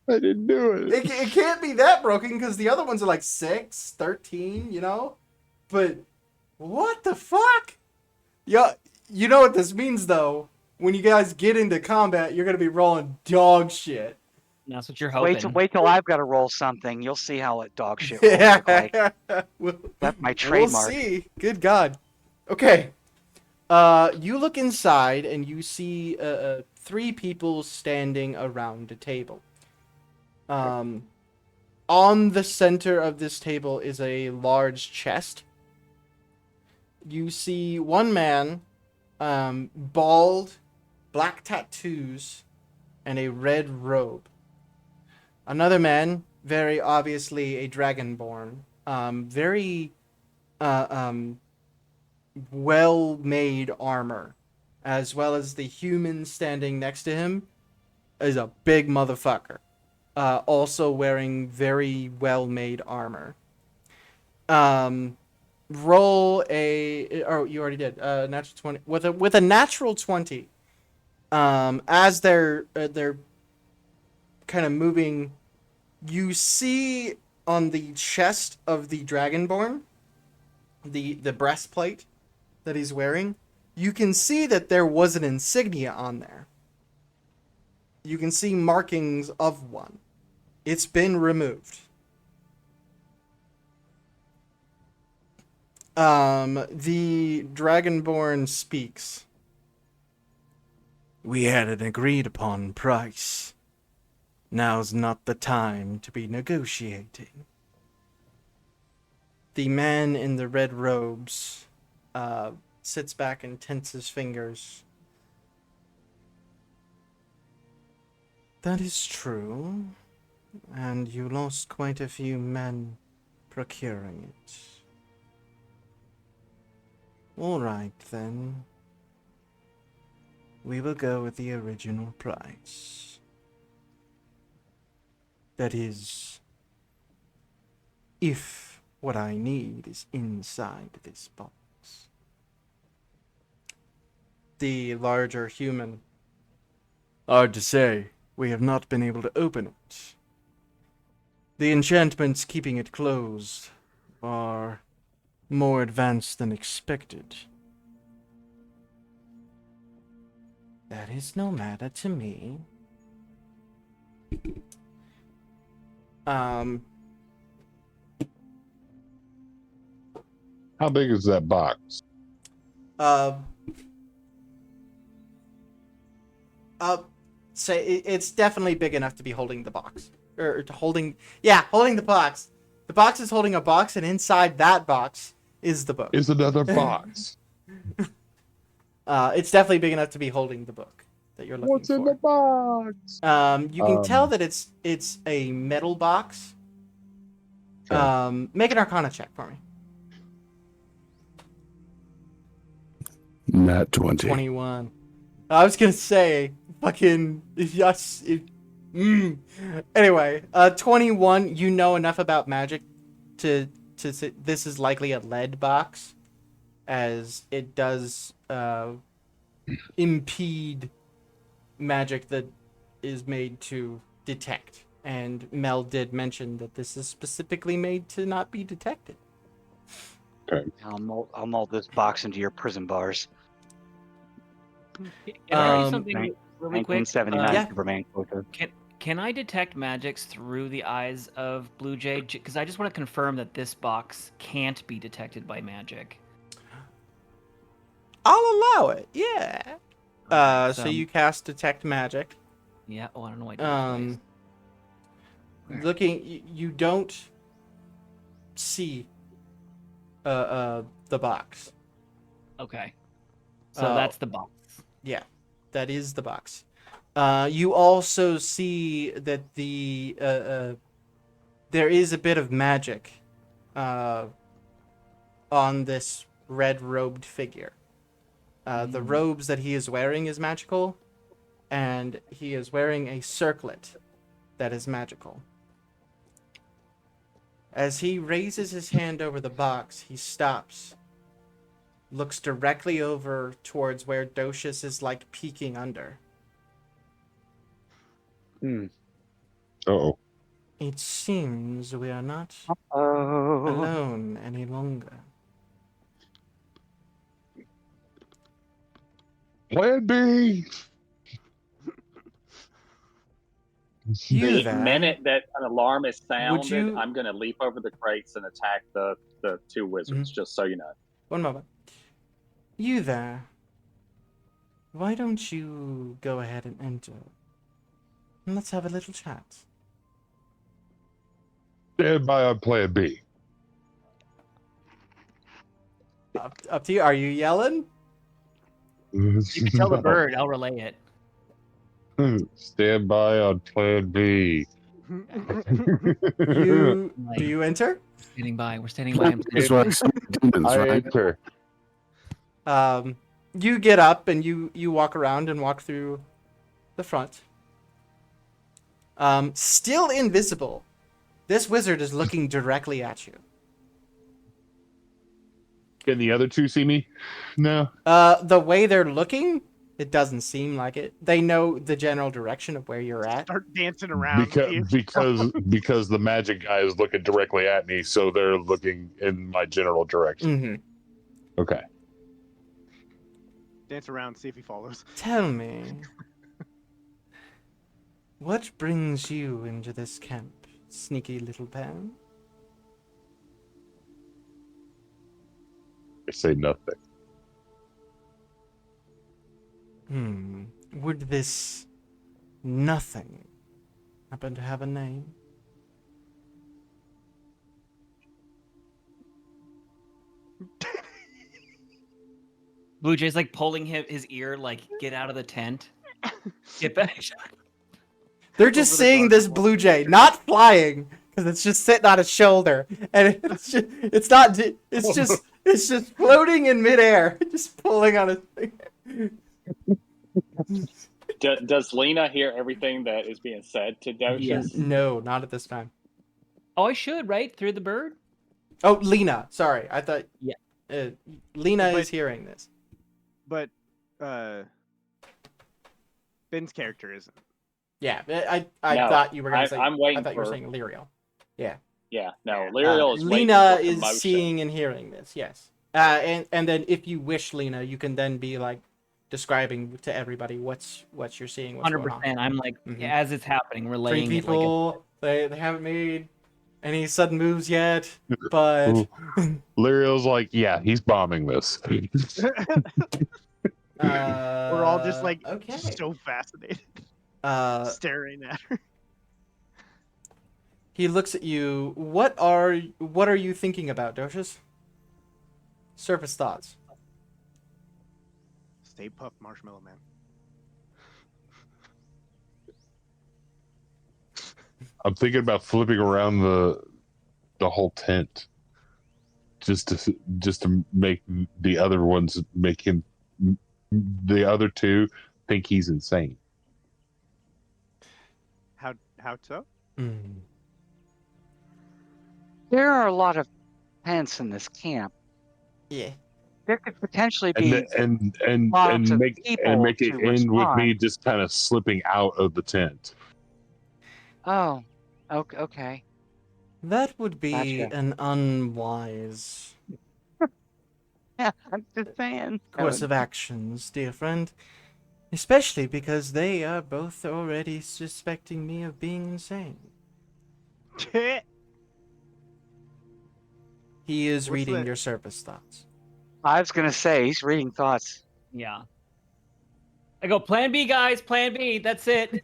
I didn't do it. It can't be that broken because the other ones are like 6, 13, you know? But what the fuck? Yeah, you know what this means though? When you guys get into combat, you're gonna be rolling dog shit. That's what you're hoping. Wait till I've got to roll something. You'll see how it dog shit rolls look like. That's my trademark. We'll see. Good God. Okay. You look inside and you see 3 people standing around a table. On the center of this table is a large chest. You see one man, bald, black tattoos, and a red robe. Another man, very obviously a dragonborn, very well-made armor, as well as the human standing next to him is a big motherfucker, also wearing very well-made armor. Roll a, oh, you already did, natural 20 with a natural 20. As they're kind of moving, you see on the chest of the dragonborn, the breastplate that he's wearing, you can see that there was an insignia on there. You can see markings of one. It's been removed. The dragonborn speaks. We had an agreed upon price. Now's not the time to be negotiating. The man in the red robes sits back and tenses fingers. That is true, and you lost quite a few men procuring it. All right, then. We will go with the original price. That is, if what I need is inside this box. the larger human. Hard to say. We have not been able to open it. The enchantments keeping it closed are more advanced than expected. That is no matter to me. How big is that box? Say it's definitely big enough to be holding the box. Holding the box. The box is holding a box, and inside that box is the book. Is another box. It's definitely big enough to be holding the book that you're looking What's for. in the box? You can tell that it's a metal box. Okay. Make an Arcana check for me. Nat 20. 21. I was gonna say fucking yes. Anyway, 21. You know enough about magic to say this is likely a lead box, as it does impede magic that is made to detect. And Mel did mention that this is specifically made to not be detected. I'll mold this box into your prison bars. Can I do Um, something really quick? 1979 yeah. Superman quota. Can I detect magics through the eyes of Blue Jay? Because I just want to confirm that this box can't be detected by magic. I'll allow it. Yeah. Alright, So you cast detect magic. Yeah. Oh, I don't know why I did it twice. Looking, you don't see the box. Okay. So Oh. that's the box. Yeah, that is the box. You also see that there is a bit of magic on this red-robed figure. The robes that he is wearing is magical, and he is wearing a circlet that is magical. As he raises his hand over the box, he stops, looks directly over towards where Docius is like peeking under. Uh-oh. It seems we are not Oh. alone any longer. Plan B. You The there? minute that an alarm is sounded, you- I'm going to leap over the crates and attack the two wizards, just so you know. One moment. You there? Why don't you go ahead and enter? And let's have a little chat. Stand by on plan B. Up to you. Are you yelling? You can tell the bird. I'll relay it. Stand by on plan B. Do Like, you enter? standing by. We're standing by. I'm Is standing where by. some demons, I right? enter. You get up and you walk around and walk through the front. Still invisible. This wizard is looking directly at you. Can the other two see me? No. The way they're looking, it doesn't seem like it. They know the general direction of where you're at. Start dancing around. Because the magic guy is looking directly at me, so they're looking in my general direction. Mm-hmm. Okay. Dance around, see if he follows. Tell me, what brings you into this camp, sneaky little pan? I say nothing. Would this nothing happen to have a name? Blue Jay's like pulling his ear, like, get out of the tent. Get back. They're just Over the seeing this garden wall. blue jay, not flying, because it's just sitting on his shoulder, and it's just floating in midair, just pulling on his finger. Does Lena hear everything that is being said to Docius? Yes. No, not at this time. Oh, I should, right? Through the bird? Oh, Lena. Sorry, I thought. Yeah. Lena But- is hearing this. But Ben's character isn't. Yeah, I No, thought you were gonna say. I'm waiting I thought you were for- saying Lyriel. Yeah, no, Yeah. Lyriel is waiting Lena for is promotion. seeing and hearing this. Yes. And then if you wish, Lena, you can then be like describing to everybody what you're seeing. What's going on. 100%. I'm like, Mhm. as it's happening, Three relaying it like people. They haven't made any sudden moves yet, but Lyriel's like, yeah, he's bombing this. We're all just like okay. so fascinated, staring at her. He looks at you. What are you thinking about, Docious? Surface thoughts. Stay puft, Marshmallow Man. I'm thinking about flipping around the whole tent, just to make the other ones make him, the other two, think he's insane. How so? Mm. There are a lot of tents in this camp. Yeah. There could potentially be And lots of make people it to end with me respond. just kind of slipping out of the tent. Oh, okay. That would be Gotcha. an unwise Yeah, I'm just saying. course of actions, dear friend. Especially because they are both already suspecting me of being insane. He is What's reading that? your surface thoughts. I was gonna say he's reading thoughts. yeah. I go, Plan B, guys. Plan B. That's it.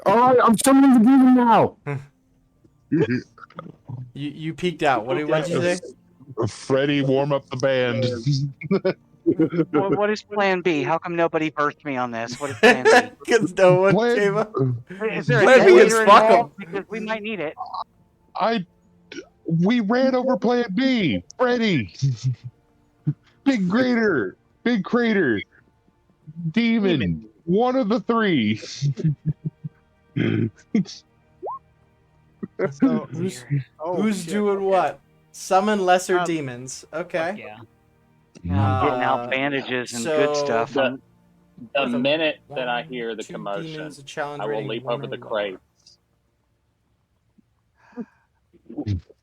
All right, I'm summoning the demon now. You peeked out. What did you say? Freddie, warm up the band. What is Plan B? How come nobody birthed me on this? What is Plan B? Because no one Plan- came up. Is there a Plan B is detonator fuck 'em. involved? Because we might need it. We ran over Plan B. Freddie, big crater, demon. One of the three. So, Who's oh, who's shit, doing okay. what? Summon lesser Um, demons. Okay. Yeah. I'm getting out Uh, bandages and so good stuff. The With a minute that I one, hear the two commotion, demons, a challenge I will rating leap one over or the lower. crate.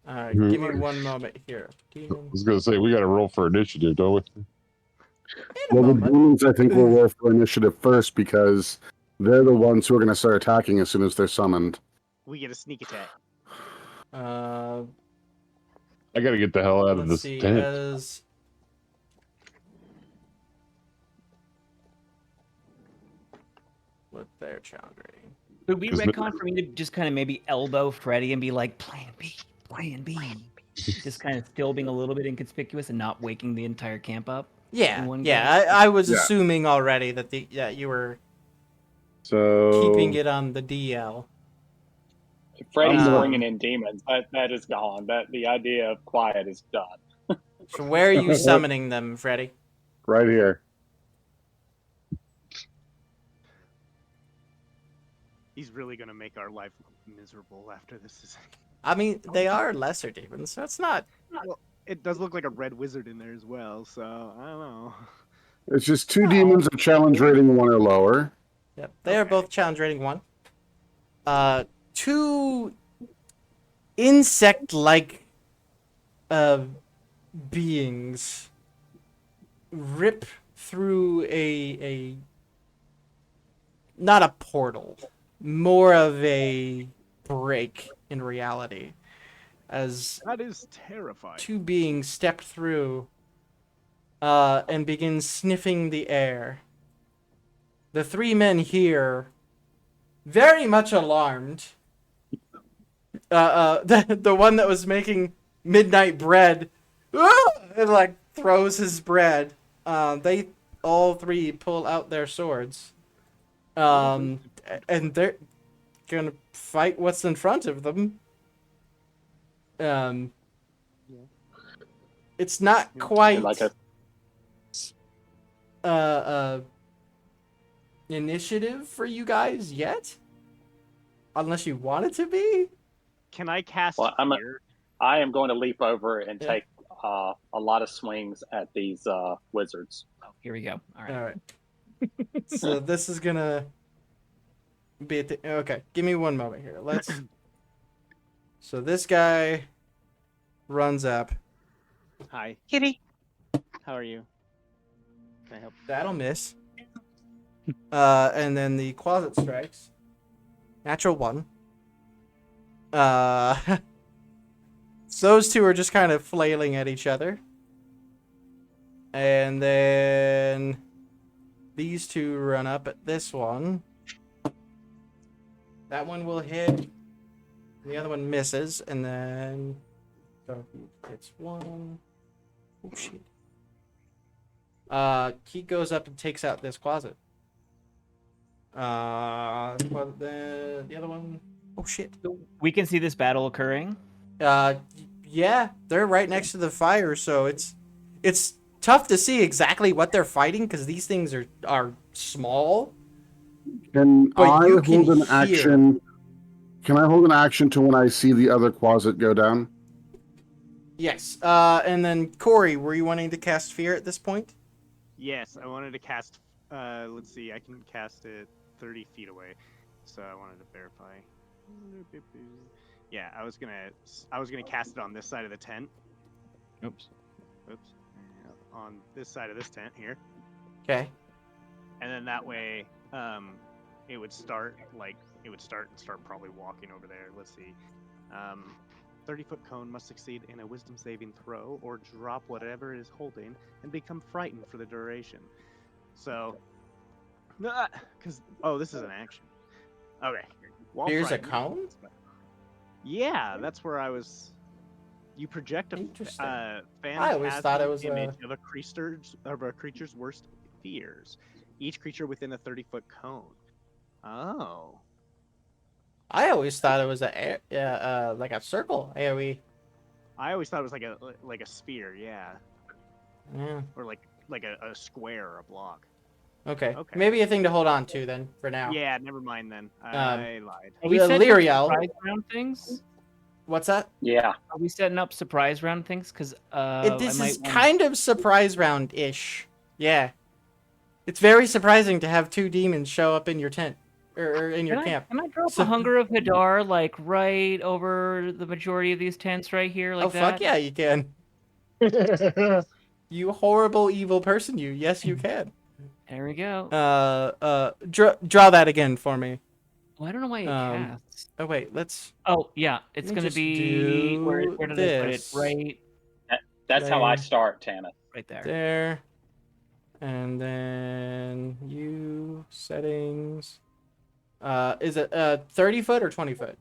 All right, give me one moment here. I Demon. was gonna say we got to roll for initiative, don't we? In a Well, the moment. demons, I think, will roll for initiative first because they're the ones who are going to start attacking as soon as they're summoned. We get a sneak attack. I got to get the hell out of Let's this see. tent. As with their challenge rating. Would we 'Cause retcon for me to just kind of maybe elbow Freddy and be like, Plan B, Plan B? Just kind of still being a little bit inconspicuous and not waking the entire camp up? Yeah, In one yeah. I was Yeah. assuming already that you were So keeping it on the DL. Freddy's Um, bringing in demons. That is gone. That the idea of quiet is done. So where are you summoning them, Freddy? right here. He's really gonna make our life miserable after this is. I mean, they are lesser demons, so it's not. Well, it does look like a red wizard in there as well, so I don't know. It's just two demons of challenge rating 1 or lower. Yep, they are Okay. both challenge rating 1. Two insect-like beings rip through a not a portal, more of a break in reality, as That is terrifying. two beings step through and begin sniffing the air. The three men here, very much alarmed. The one that was making midnight bread, and like throws his bread. They all three pull out their swords, and they're gonna fight what's in front of them. It's not quite Like a initiative for you guys yet, unless you want it to be. Can I cast Well, fear? I am going to leap over and Yeah. take a lot of swings at these wizards. Oh, here we go. All right. All right. So this is gonna be okay. Give me one moment here. Let's. So this guy runs up. Hi, Kitty. how are you? Can I help? That'll miss. And then the closet strikes. Natural 1. So those two are just kind of flailing at each other. And then these two run up at this one. That one will hit. The other one misses, and then so he hits one. Oh shit. Keith goes up and takes out this closet. The other one. Oh shit. We can see this battle occurring. Yeah, they're right next to the fire, so it's tough to see exactly what they're fighting because these things are small. Can But I you can hold an hear. action? Can I hold an action to when I see the other closet go down? Yes. And then Corey, were you wanting to cast fear at this point? Yes, I wanted to cast. Let's see, I can cast it 30 feet away, so I wanted to verify. Yeah, I was gonna cast it on this side of the tent. Oops. Oops. Yeah, on this side of this tent here, Okay. and then that way, it would start probably walking over there. Let's see. 30-foot cone must succeed in a wisdom saving throw or drop whatever it is holding and become frightened for the duration. So, because this is an action. Okay. While Here's a frightened- cone? Yeah, that's where I was. You project a Interesting. phantasm always thought it was image of a creature's worst fears. Each creature within a 30-foot cone. Oh. I always thought it was like a circle AoE. I always thought it was like a sphere, yeah, Yeah. or like a square or a block. Okay. Okay. Maybe a thing to hold on to then for now. Yeah, never mind then. I lied. Are we The setting up Lyriel. surprise round things? What's that? Yeah. Are we setting up surprise round things? Because This is kind of surprise round-ish. Yeah. It's very surprising to have 2 demons show up in your tent or in your camp. Can I drop So- a Hunger of Hadar like right over the majority of these tents right here, like Oh that? fuck yeah, you can. You horrible evil person, you. Yes, you can. There we go. Draw that again for me. Oh, I don't know why it um, casts. Oh wait, let's. Oh yeah, it's let me gonna just be where do did I put it? this. That's how I There. start, Tamith. Right there. There. And then you settings. Is it 30 foot or 20 foot?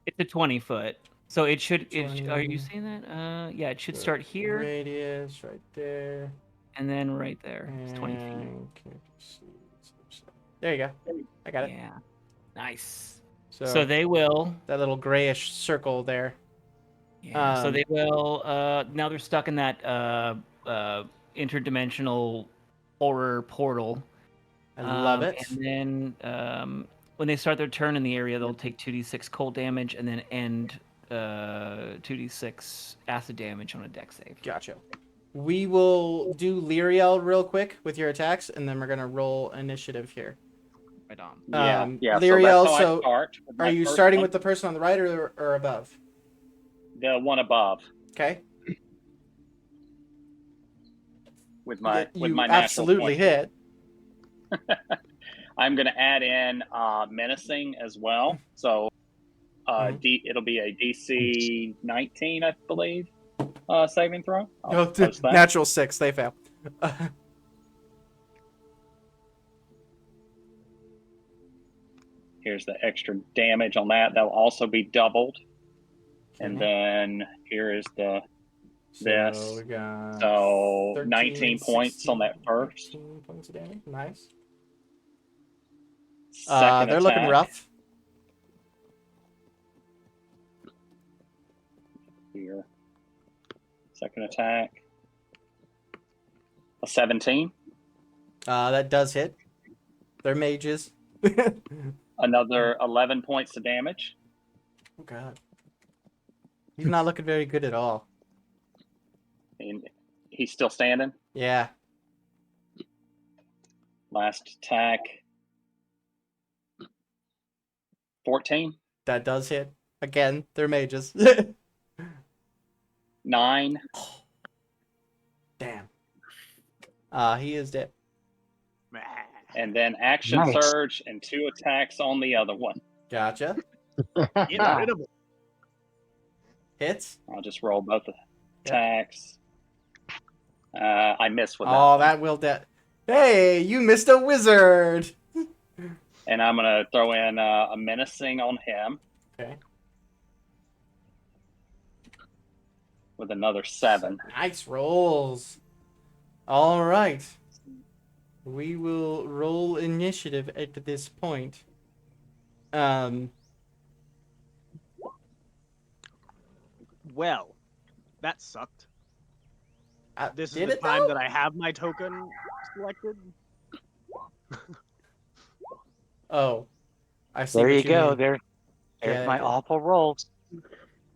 It's a 20-foot. So it should. Are 20. you seeing that? Yeah, it should start here Radius right there. and then right there. It's 20 feet. And there you go. I got it. Yeah. Nice. So, So they will. that little grayish circle there. Yeah. So Um, they will. Now they're stuck in that interdimensional horror portal. I love it. And then when they start their turn in the area, they'll take 2d6 cold damage and then end 2d6 acid damage on a deck save. Gotcha. We will do Lyriel real quick with your attacks, and then we're gonna roll initiative here. Right on. Yeah. Lyriel, So that's how so I start. with are my you first starting one. with the person on the right or above? The one above Okay. with my you with my natural absolutely point. hit. I'm going to add in menacing as well. So it'll be a DC 19, I believe, saving throw. I'll post that. Natural 6, they fail. Here's the extra damage on that. That'll also be doubled. And Okay. then here is the this. So we got So 13, 19 points on that 16, first. 18 points of damage. Nice. Second They're looking attack rough. here. Second attack. A 17. That does hit. They're mages. Another 11 points of damage. Oh god. He's not looking very good at all. And he's still standing. Yeah. Last attack. 14. That does hit. Again, they're mages. 9. Damn. He is dead. And then action Nice. surge and 2 attacks on the other one. Gotcha. Get rid of him. Hits. I'll just roll both Yep. attacks. I missed with that. Oh, that will dead. Hey, you missed a wizard. And I'm going to throw in a menacing on him Okay. with another 7. Nice rolls. All right. We will roll initiative at this point. Well, that sucked. This is did the it time though? that I have my token selected. Oh, I see. There what you go. mean. There's Yeah, my yeah. awful rolls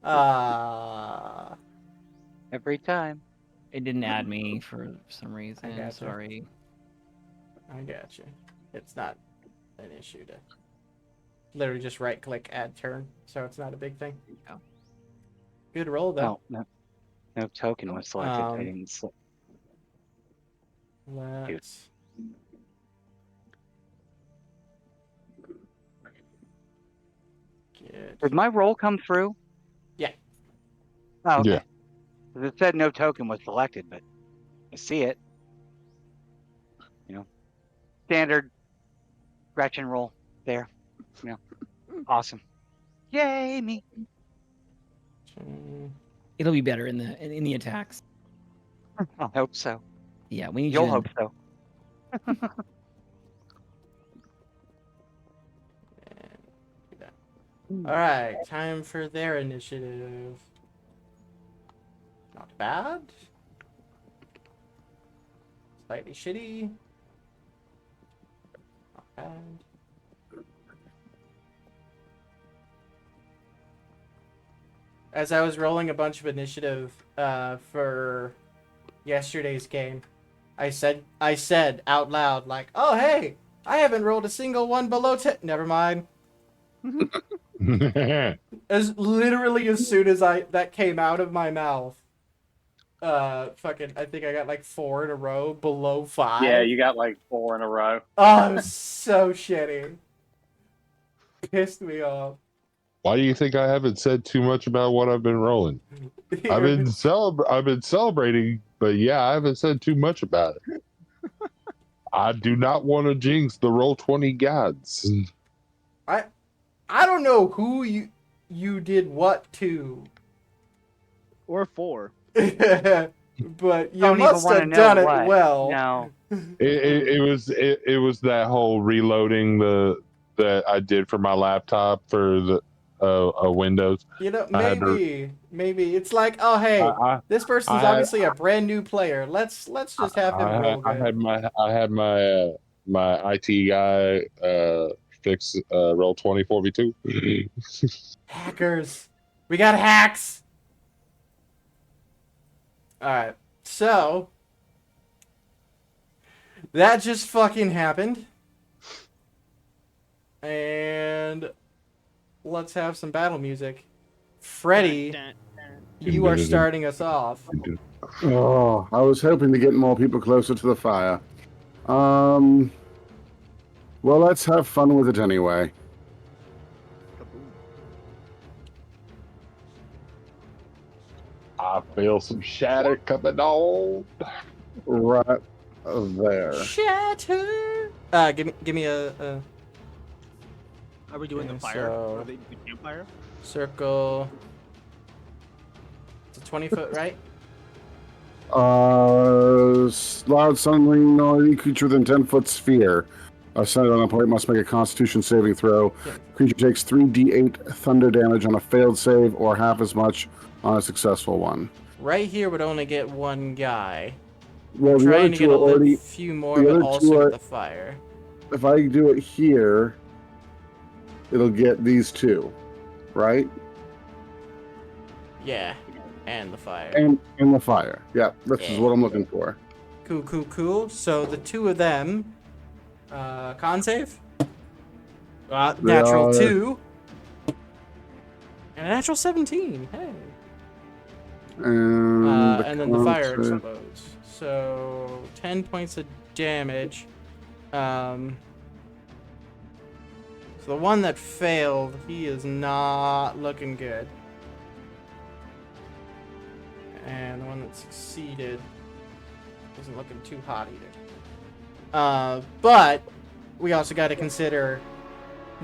Ah. every time. It didn't add me for some reason. gotcha. Sorry. I got you. It's not an issue to literally just right click add turn, so it's not a big thing. Oh. Good roll though. No token was selected. I Um, didn't. Let's. Get... Did my roll come through? Yeah. Oh, okay. Yeah. 'Cause it said no token was selected, but I see it. Standard Gretchen roll there. Awesome. Yay, me. It'll be better in the attacks. I hope so. Yeah, we need You'll you. hope so. All right, time for their initiative. Not bad. Slightly shitty. Not bad. As I was rolling a bunch of initiative for yesterday's game, I said out loud, like, "Oh hey, I haven't rolled a single one below 10." Never mind. As literally as soon as that came out of my mouth, I think I got like 4 in a row below 5. Yeah, you got like 4 in a row. Oh, it was so shitty. Pissed me off. Why do you think I haven't said too much about what I've been rolling? I've been celebrating, but yeah, I haven't said too much about it. I do not want to jinx the Roll20 gods. I don't know who you did what to, Or 4. but you Don't even must wanna have know done it what. well. No. It was that whole reloading that I did for my laptop for the Windows. You know, I had to- maybe it's like, oh hey, this person's I- obviously a brand new player. Let's just have him roll good. I had my IT guy fix Roll20 4v2. Hackers, we got hacks. All right, so that just fucking happened, and let's have some battle music. Freddy, you are starting us off. Oh, I was hoping to get more people closer to the fire. Well, let's have fun with it anyway. I feel some shatter coming on. Right there. Shatter. Give me a Are we doing Okay, the fire? so- Or the campfire? circle. It's a 20-foot, right? Loud suddenly noisy creature within 10-foot sphere. Centered on a point must make a Constitution saving throw. Yeah. Creature takes 3d8 thunder damage on a failed save, or half as much on a successful one. Right here would only get one guy. Well, the Trying other to two get are a already. few more, the but other two also are- get the fire. If I do it here, it'll get these two, right? Yeah, and the fire. And the fire. Yeah, this is Yeah. what I'm looking for. Cool. So the two of them Con save. They Natural are- 2. And a natural 17. Hey. And then the fire con save- explodes. So 10 points of damage. So the one that failed, he is not looking good. And the one that succeeded isn't looking too hot either. But we also got to consider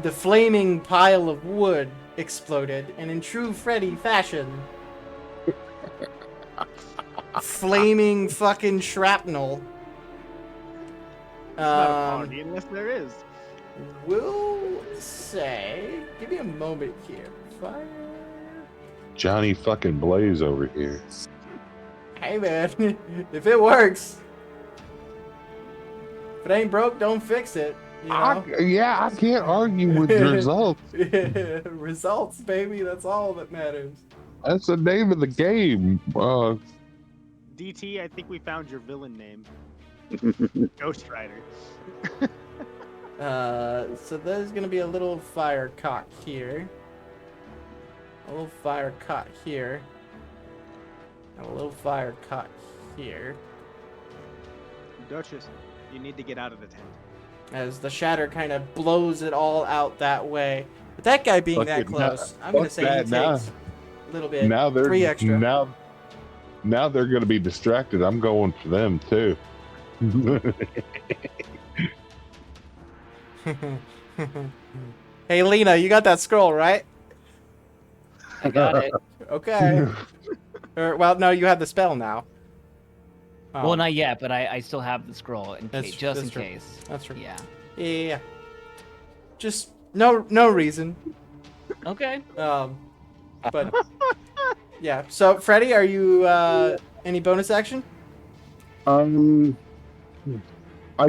the flaming pile of wood exploded, and in true Freddy fashion, flaming fucking shrapnel. It's not a party unless there is. We'll say, give me a moment here. Fire. Johnny fucking Blaze over here. Hey man, if it works, if it ain't broke, don't fix it. You know? I can't argue with the results. Results, baby. That's all that matters. That's the name of the game. DT, I think we found your villain name. Ghost Rider. So there's gonna be a little fire caught here. A little fire caught here. And a little fire caught here. Duchess, you need to get out of the tent. As the shatter kind of blows it all out that way. But that guy being that Fucking close, I'm gonna fuck say he that, now- takes a little bit. Now they're 3 extra. Now they're gonna be distracted. I'm going for them too. Hey Lena, you got that scroll, right? I got it. Okay. Well, no, you have the spell now. Oh, Well, not yet, but I still have the scroll in That's- case, just in that's true. case. That's true. Yeah. Yeah. Just no reason. Okay. But yeah. So Freddy, are you any bonus action? I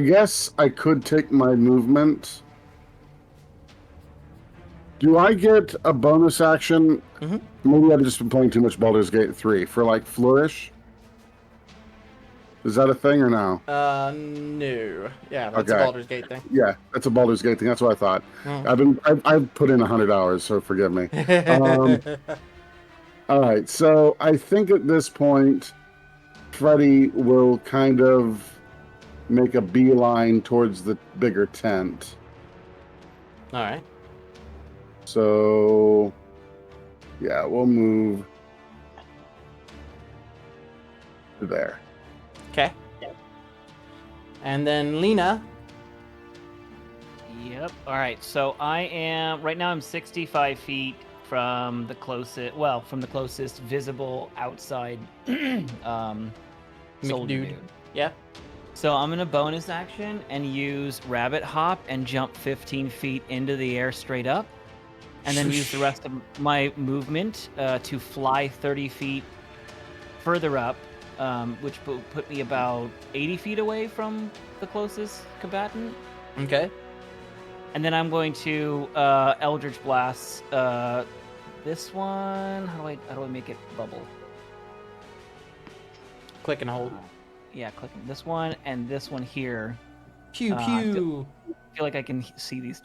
guess I could take my movement. Do I get a bonus action? Mhm. Maybe I've just been playing too much Baldur's Gate 3 for like flourish. Is that a thing or no? No. Yeah, that's a Okay. Baldur's Gate thing. Yeah, that's a Baldur's Gate thing. That's what I thought. Oh. I've put in 100 hours, so forgive me. All right, so I think at this point, Freddy will kind of make a beeline towards the bigger tent. All right. So, yeah, we'll move to there. Okay. And then Lena. Yep. All right. So I am right now. I'm 65 feet from the closest visible outside soldier McDude. dude. Yeah. So I'm gonna bonus action and use rabbit hop and jump 15 feet into the air straight up, and then use the rest of my movement to fly 30 feet further up, which will put me about 80 feet away from the closest combatant. Okay. And then I'm going to Eldritch Blast this one. How do I make it bubble? Click and hold. Yeah, clicking this one and this one here. Pew I pew. I feel like I can see both of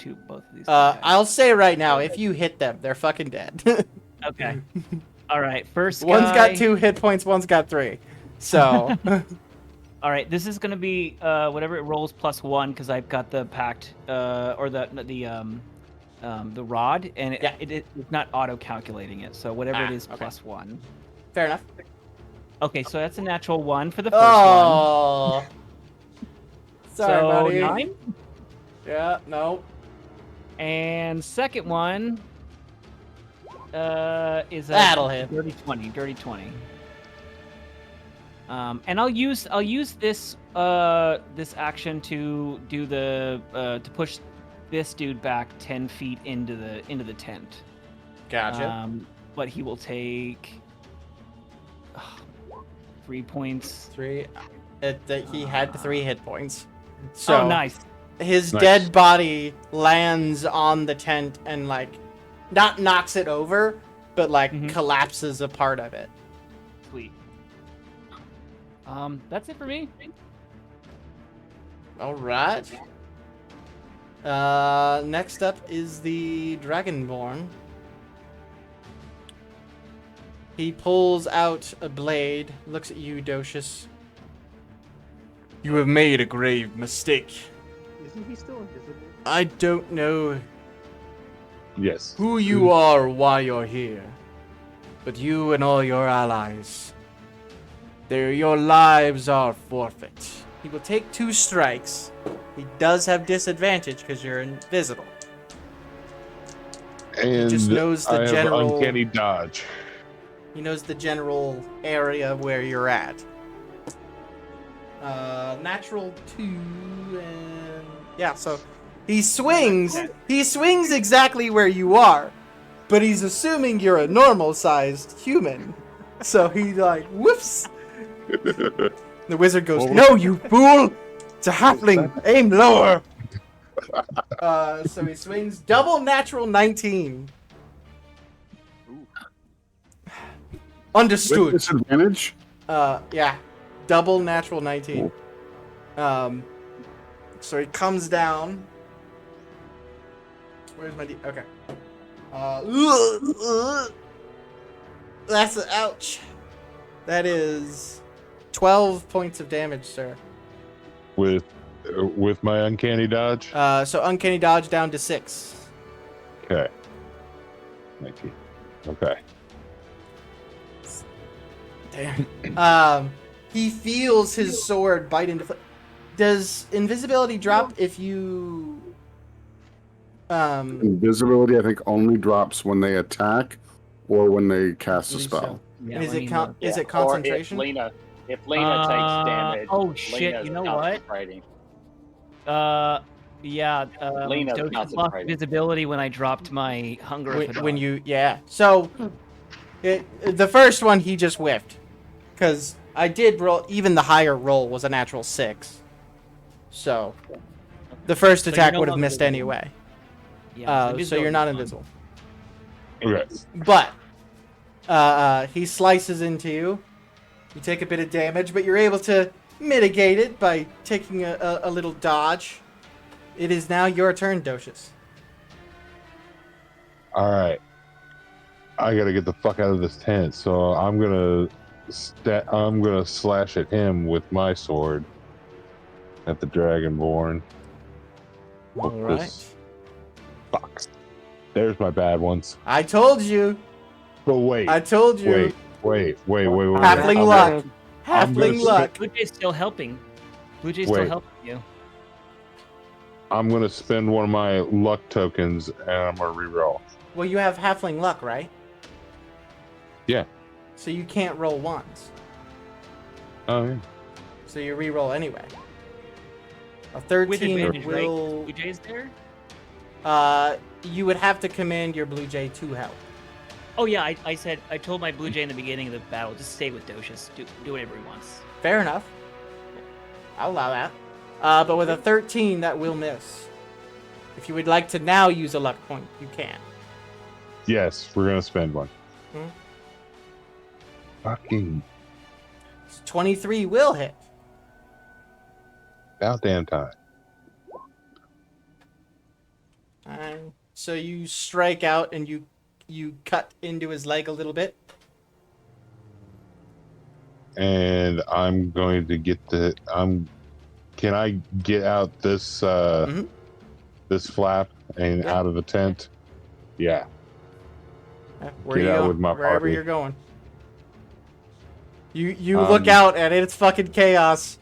these. two guys. I'll say right now, if you hit them, they're fucking dead. Okay. All right. First guy. One's got 2 hit points, one's got 3. So. All right. This is gonna be whatever it rolls +1 because I've got the pact or the rod, and Yeah. it's not auto calculating it. So whatever it is okay. +1. Fair enough. Okay, so that's a natural 1 for the first one. Oh. Sorry, So buddy. 9. Yeah. No. And second one is a That'll hit. dirty 20. Dirty 20. And I'll use this this action to do the to push this dude back 10 feet into the tent. Gotcha. But he will take 3 points. 3. He had 3 hit points. So Oh, nice. his Nice. dead body lands on the tent and like not knocks it over, but like Mhm. collapses a part of it. Sweet. That's it for me. All right. Next up is the Dragonborn. He pulls out a blade, looks at you, Docius. You have made a grave mistake. Isn't he still invisible? I don't know Yes. who you are or why you're here, but you and all your allies, your lives are forfeit. He will take 2 strikes. He does have disadvantage because you're invisible. And just knows the I have general- uncanny dodge. He knows the general area where you're at. Natural 2 and yeah, so he swings exactly where you are, but he's assuming you're a normal sized human. So he like whoops. The wizard goes, "No, you fool! It's a halfling. Aim lower." So he swings double natural 19. With Understood. disadvantage? Yeah. Double natural 19. So he comes down. Where's my okay. That's a ouch. That is 12 points of damage, sir. With my uncanny dodge. So uncanny dodge down to 6. Okay. 19. Okay. Damn. He feels his sword bite into. Does invisibility drop if you? Invisibility, I think, only drops when they attack or when they cast a believe spell. so. Yeah, And is let it me con- look. is it Or concentration? if Lena takes damage. Oh, shit, Lena's you know what? concentrating. Yeah. Lena's Docius lost concentrating. visibility when I dropped my hunger. of When Hadar. you so, the first one he just whiffed, because I did roll. Even the higher roll was a natural 6. So, the first So you're attack no would have longer missed visible. anyway. Yeah, So you're not invisibility's invisible. Okay. But he slices into you. You take a bit of damage, but you're able to mitigate it by taking a little dodge. It is now your turn, Docius. All right. I gotta get the fuck out of this tent, so I'm gonna slash at him with my sword. At the Dragonborn. All With right. this- Fuck. There's my bad ones. I told you. But wait. I told you. Wait. Halfling I'm luck. gonna- I'm gonna Halfling luck. Blue Jay's still helping. Blue Jay's still Wait. helping you. I'm gonna spend one of my luck tokens and I'm gonna reroll. Well, you have halfling luck, right? Yeah. So you can't roll ones. Oh yeah. So you re-roll anyway. A With 13 advantage, right? will. Blue Jay's there? You would have to command your blue jay to help. Oh yeah, I told my Blue Jay in the beginning of the battle, just stay with Docius. Do whatever he wants. Fair enough. I'll allow that. But with a 13, that will miss. If you would like to now use a luck point, you can. Yes, we're gonna spend one. Hmm. Fucking 23 will hit. about damn time. And so you strike out and you cut into his leg a little bit. And I'm going to get can I get out this Mhm. this flap and Yeah. out of the tent? Yeah. Where Get you out going? with my Wherever party. you're going. You look out and it's fucking chaos.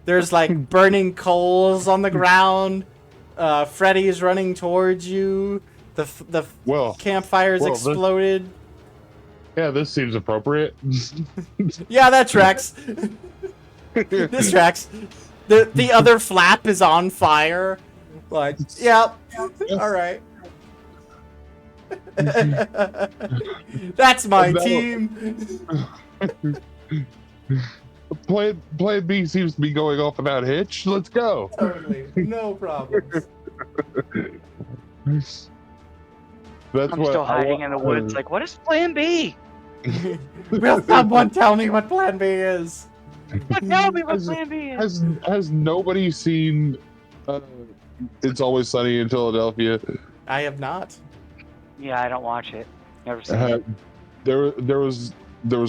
There's like burning coals on the ground. Freddy is running towards you. The Well, campfire's well, this- exploded. yeah, this seems appropriate. Yeah, that tracks. This tracks. The other flap is on fire. Like, yep. All right. That's my No. team. Plan B seems to be going off without a hitch. Let's go. Totally. No problems. That's I'm what still I hiding want- in the woods. Like, what is Plan B? Will someone tell me what plan B is? What tell me what Has- Plan B is? Has nobody seen It's Always Sunny in Philadelphia? I have not. Yeah, I don't watch it. Never seen Uh, it. there was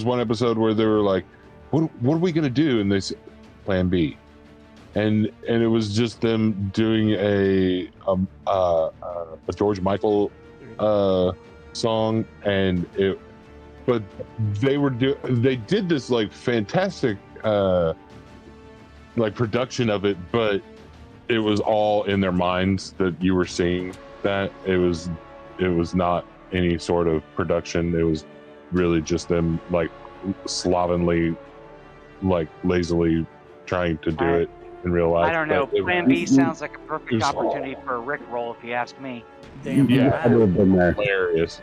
one episode where they were like, what are we gonna do? And they said, Plan B, and it was just them doing a George Michael song, and but they did this like fantastic like production of it, but it was all in their minds that you were seeing that. It was not any sort of production. It was really just them like slovenly, like lazily trying to do it in real life. I don't know. But Plan B sounds like a it perfect was opportunity for a Rickroll, if you ask me. Damn. Yeah. I would have been there. hilarious.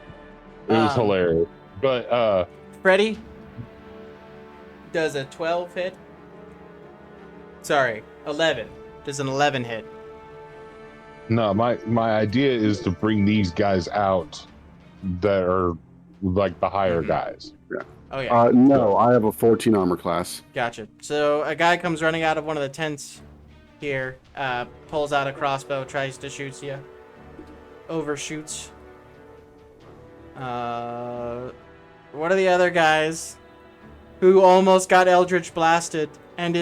It was Um, hilarious. But Freddy does a 12 hit. Sorry, 11. Does an 11 hit? no, my idea is to bring these guys out that are like the higher Mhm. guys. Oh yeah, No, I have a 14 armor class. gotcha. So a guy comes running out of one of the tents here, pulls out a crossbow, tries to shoot you, overshoots. One of the other guys who almost got Eldritch blasted and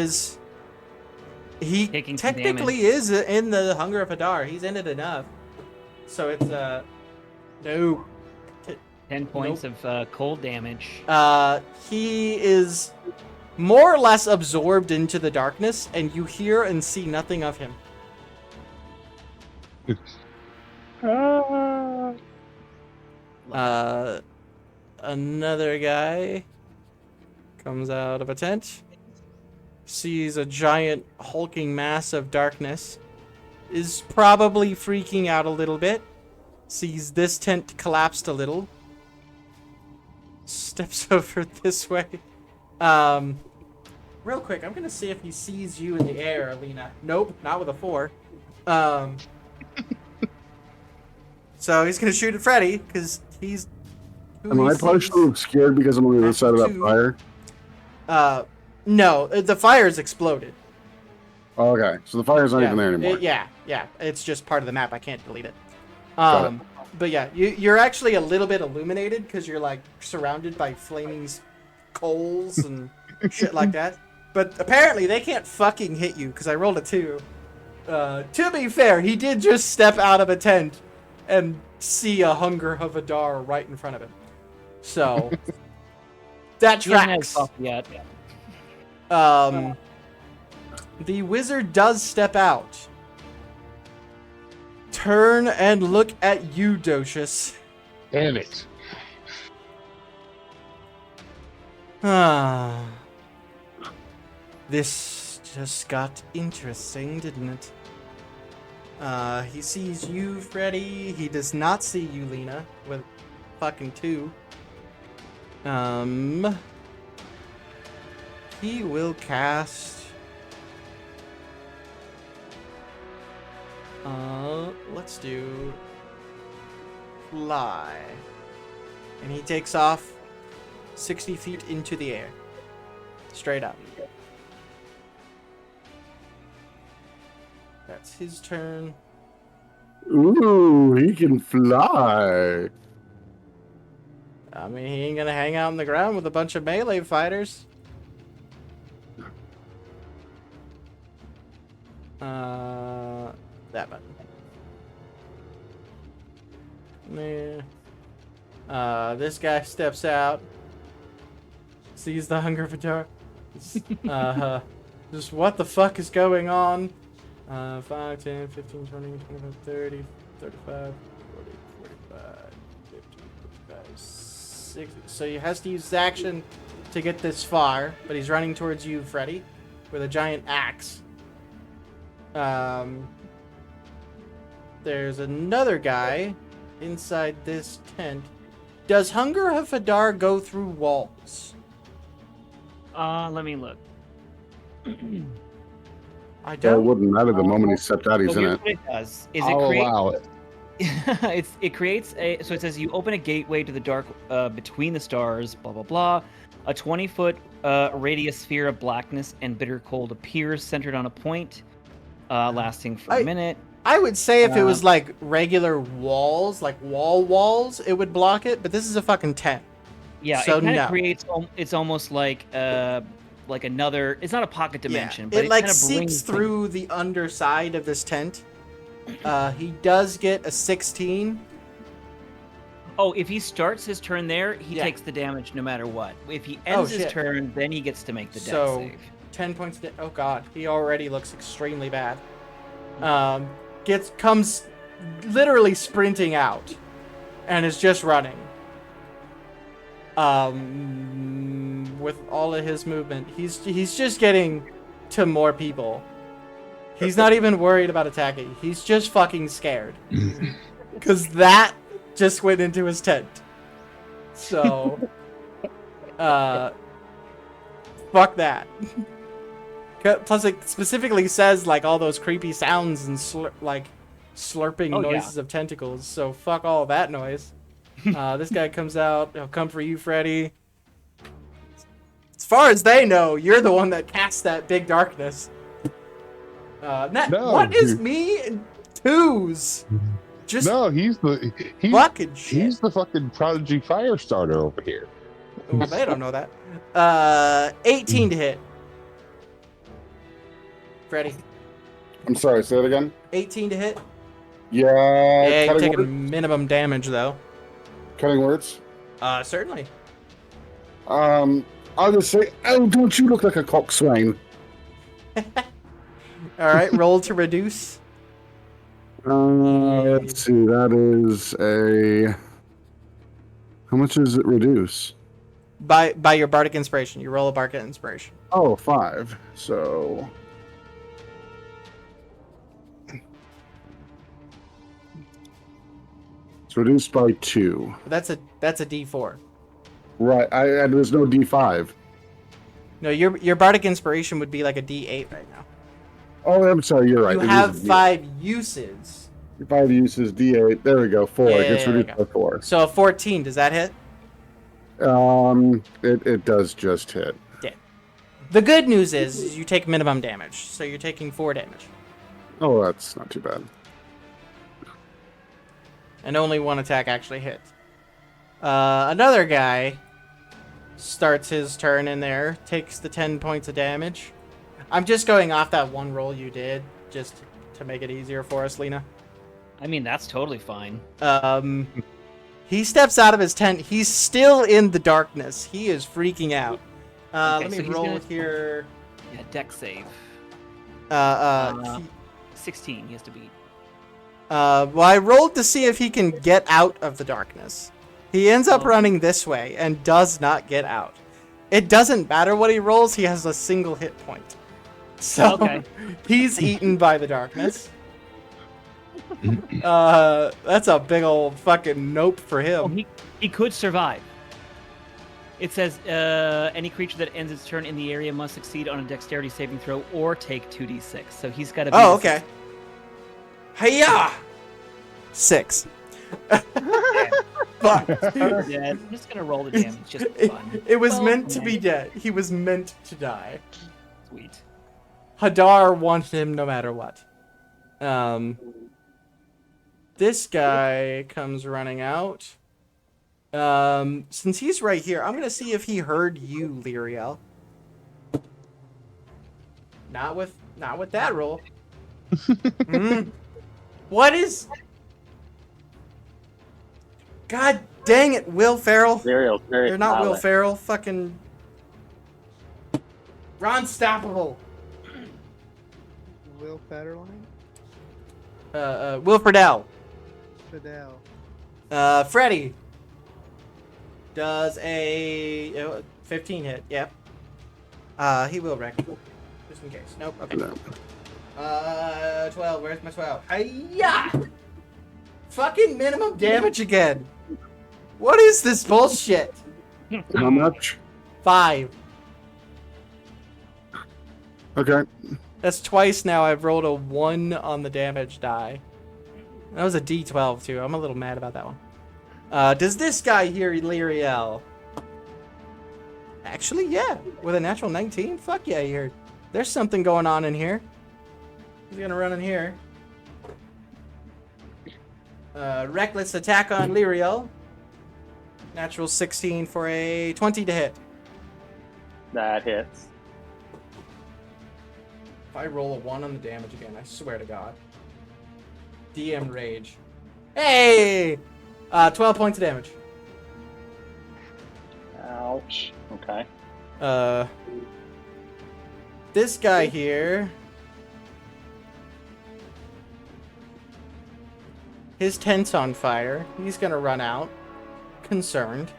he Taking some technically is in the Hunger of Hadar. He's in it enough. So it's no. 10 points of cold damage. He is more or less absorbed into the darkness, and you hear and see nothing of him. Another guy comes out of a tent, sees a giant hulking mass of darkness, is probably freaking out a little bit, sees this tent collapsed a little, steps over this way. Real quick, I'm gonna see if he sees you in the air, Alina. Nope, not with a 4. So he's gonna shoot at Freddy because he's. who Am he I sees. partially scared because I'm on the other side of that Two. fire? No, the fire's exploded. Oh, okay, so the fire's not even there anymore. Yeah, it's just part of the map. I can't delete it. Got it. But yeah, you're actually a little bit illuminated because you're like surrounded by flaming coals and shit like that. But apparently they can't fucking hit you because I rolled a 2. To be fair, he did just step out of a tent and see a Hunger of Hadar right in front of him. So that He hasn't had tracks. coffee yet. The wizard does step out. Turn and look at you, Docius. Damn it. Ah. This just got interesting, didn't it? He sees you, Freddy. He does not see you, Lena, with fucking 2. He will cast... let's do... Fly. And he takes off 60 feet into the air. Straight up. That's his turn. Ooh, he can fly. I mean, he ain't gonna hang out on the ground with a bunch of melee fighters. That button. Yeah. This guy steps out. Sees the Hunger of Hadar. Just what the fuck is going on? 5, 10, 15, 20, 25, 30, 35, 40, 45, 50, 55, 60. So he has to use his action to get this far, but he's running towards you, Freddy, with a giant axe. There's another guy inside this tent. Does Hunger of Hadar go through walls? Let me look. I That don't. wouldn't matter the moment he stepped out, he's So in here's it. what it does is I'll it creates allow it. it creates a, so it says you open a gateway to the dark between the stars, blah blah blah. A 20-foot radius sphere of blackness and bitter cold appears centered on a point, lasting for I- a minute. I would say if it was like regular walls, like walls, it would block it. But this is a fucking tent. Yeah, So it kind no. of creates. It's almost like another. It's not a pocket dimension, but it like kind of seeps through the underside of this tent. He does get a 16. Oh, if he starts his turn there, he Yeah. takes the damage no matter what. If he ends his shit. turn, then he gets to make the death So save. 10 points. Oh god, he already looks extremely bad. Comes literally sprinting out, and is just running. With all of his movement, he's just getting to more people. He's not even worried about attacking. He's just fucking scared. Because that just went into his tent. So, fuck that. Plus, it specifically says, like, all those creepy sounds and, slurping Oh, yeah. noises of tentacles. So, fuck all that noise. This guy comes out. He'll come for you, Freddy. As far as they know, you're the one that cast that big darkness. No. What is me and twos? Just No, he's fucking shit. he's the fucking Prodigy Firestarter over here. Well, they don't know that. 18 to hit. Freddy. I'm sorry, say it again. 18 to hit. Yeah, Yeah, you're cutting, taking minimum damage though. cutting words. Certainly. I'll just say, oh, don't you look like a coxswain? All right, roll to reduce. Let's see, that is a... How much does it reduce? By your bardic inspiration. You roll a bardic inspiration. Oh, 5. So... It's reduced by 2. That's a D4. Right, and there's no D5. No, your bardic inspiration would be like a D8 right now. Oh, I'm sorry, you're right. You It have is a 5 uses. D8. 5 uses D8. There we go, 4. Yeah, It gets yeah, reduced yeah. by 4. So a 14, does that hit? It does just hit. The good news is you take minimum damage, so you're taking 4 damage. Oh, that's not too bad. And only one attack actually hit. Another guy starts his turn in there, takes the 10 points of damage. I'm just going off that one roll you did, just to make it easier for us, Lena. I mean, that's totally fine. He steps out of his tent. He's still in the darkness. He is freaking out. Okay, Let me so he's roll gonna- here. Yeah, deck save. He- 16 he has to beat. Well, I rolled to see if he can get out of the darkness. He ends up running this way and does not get out. It doesn't matter what he rolls, he has a single hit point. So Okay. he's eaten by the darkness. That's a big old fucking nope for Oh, him. he could survive. It says any creature that ends its turn in the area must succeed on a dexterity saving throw or take 2d6. So he's got to. Oh, okay. Hiya! 6. Fuck. Yeah, I'm just gonna roll the damage just for fun. It was Well, meant to okay. be dead. He was meant to die. Sweet. Hadar wanted him no matter what. This guy comes running out. Since he's right here, I'm gonna see if he heard you, Lyriel. Not with that roll. What is? God dang it, Will Ferrell. Ariel's very They're not Will violent. Ferrell. Fucking Ron Stoppable. Will Federline? Will Friedle. Fidel. Freddy does a 15 hit. Yep. He will wreck. Just in case. Nope. Okay. No. 12. Where's my 12? Hiya! Fucking minimum damage again. What is this bullshit? How much? 5. Okay. That's twice now I've rolled a 1 on the damage die. That was a D12 too. I'm a little mad about that one. Does this guy here, Lyriel? Actually, yeah. With a natural 19? Fuck yeah, here. There's something going on in here. He's gonna run in here. Reckless attack on Lyriel. Natural 16 for a 20 to hit. That hits. If I roll a 1 on the damage again, I swear to God. DM Rage. Hey! 12 points of damage. Ouch. Okay. This guy here. His tent's on fire. He's gonna run out. Concerned.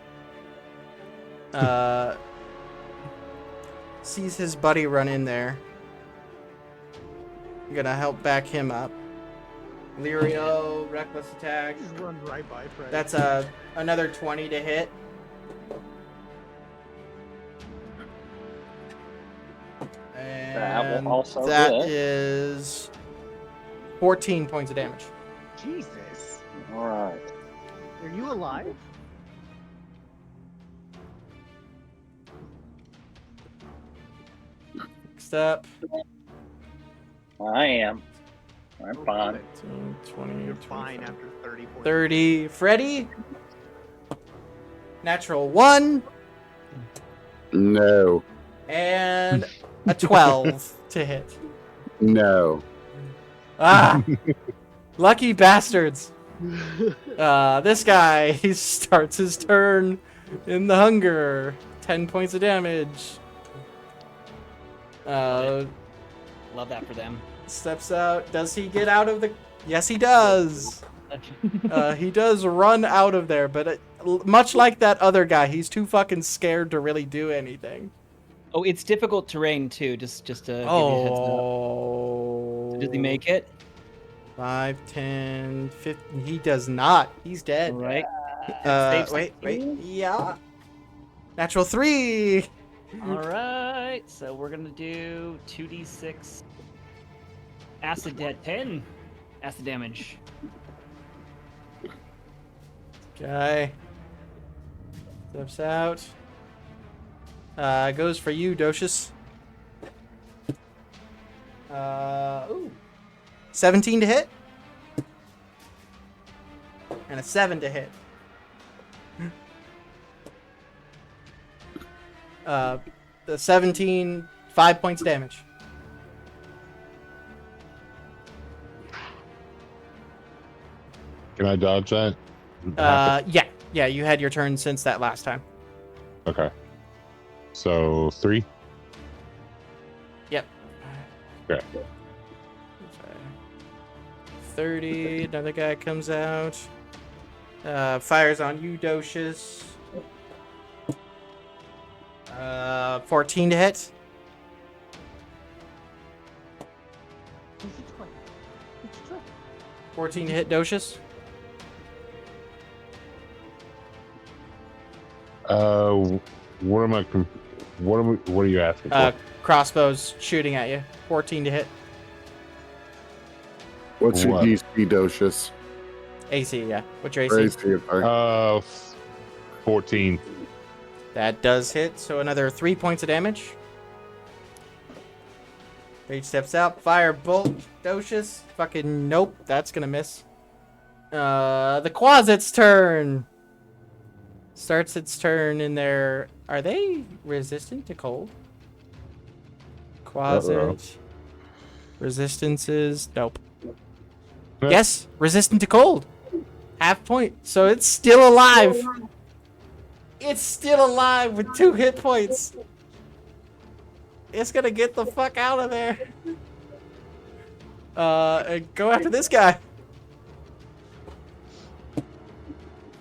Sees his buddy run in there. I'm gonna help back him up. Lyrio, reckless attack. Just run right by Fred. That's another 20 to hit. That And will also that hit. is 14 points of damage. Jesus. All right. Are you alive? Next up, I am. I'm Oh, fine. good. 15, 20, You're fine after 30, 40. 30. Freddy. Natural 1 No. and a 12 to hit. No. Ah! Lucky bastards. This guy, he starts his turn in the hunger. 10 points of damage. Love that for them. Steps out. Does he get out of the... Yes, he does. He does run out of there, but much like that other guy, he's too fucking scared to really do anything. Oh, it's difficult terrain too. Just to give you a heads up. Oh. Does he make it? 5, 10, 15. He does not. He's dead. All right. Wait. Yeah. Natural 3. All right. So we're gonna do 2d6 acid 10 acid damage. Guy steps out. Goes for you, Docious. Ooh. 17 to hit. And a 7 to hit. The 17, 5 points damage. Can I dodge that? Yeah, you had your turn since that last time. Okay. So 3. Yep. Okay. 30, another guy comes out. Fires on you, Docious. 14 to hit. 14 to hit, Docious. What are you asking for? Crossbows shooting at you. 14 to hit. What's your What? DC, Docious? AC, yeah. What's your Or AC? AC, sorry. 14. That does hit, so another 3 points of damage. Rage steps out. Fire bolt. Docious. Fucking nope. That's gonna miss. The Quasit's turn. Starts its turn in there. Are they resistant to cold? Quasit. Resistances. Nope. Yes, resistant to cold. Half point. So it's still alive. It's still alive with 2 hit points. It's gonna get the fuck out of there. And go after this guy.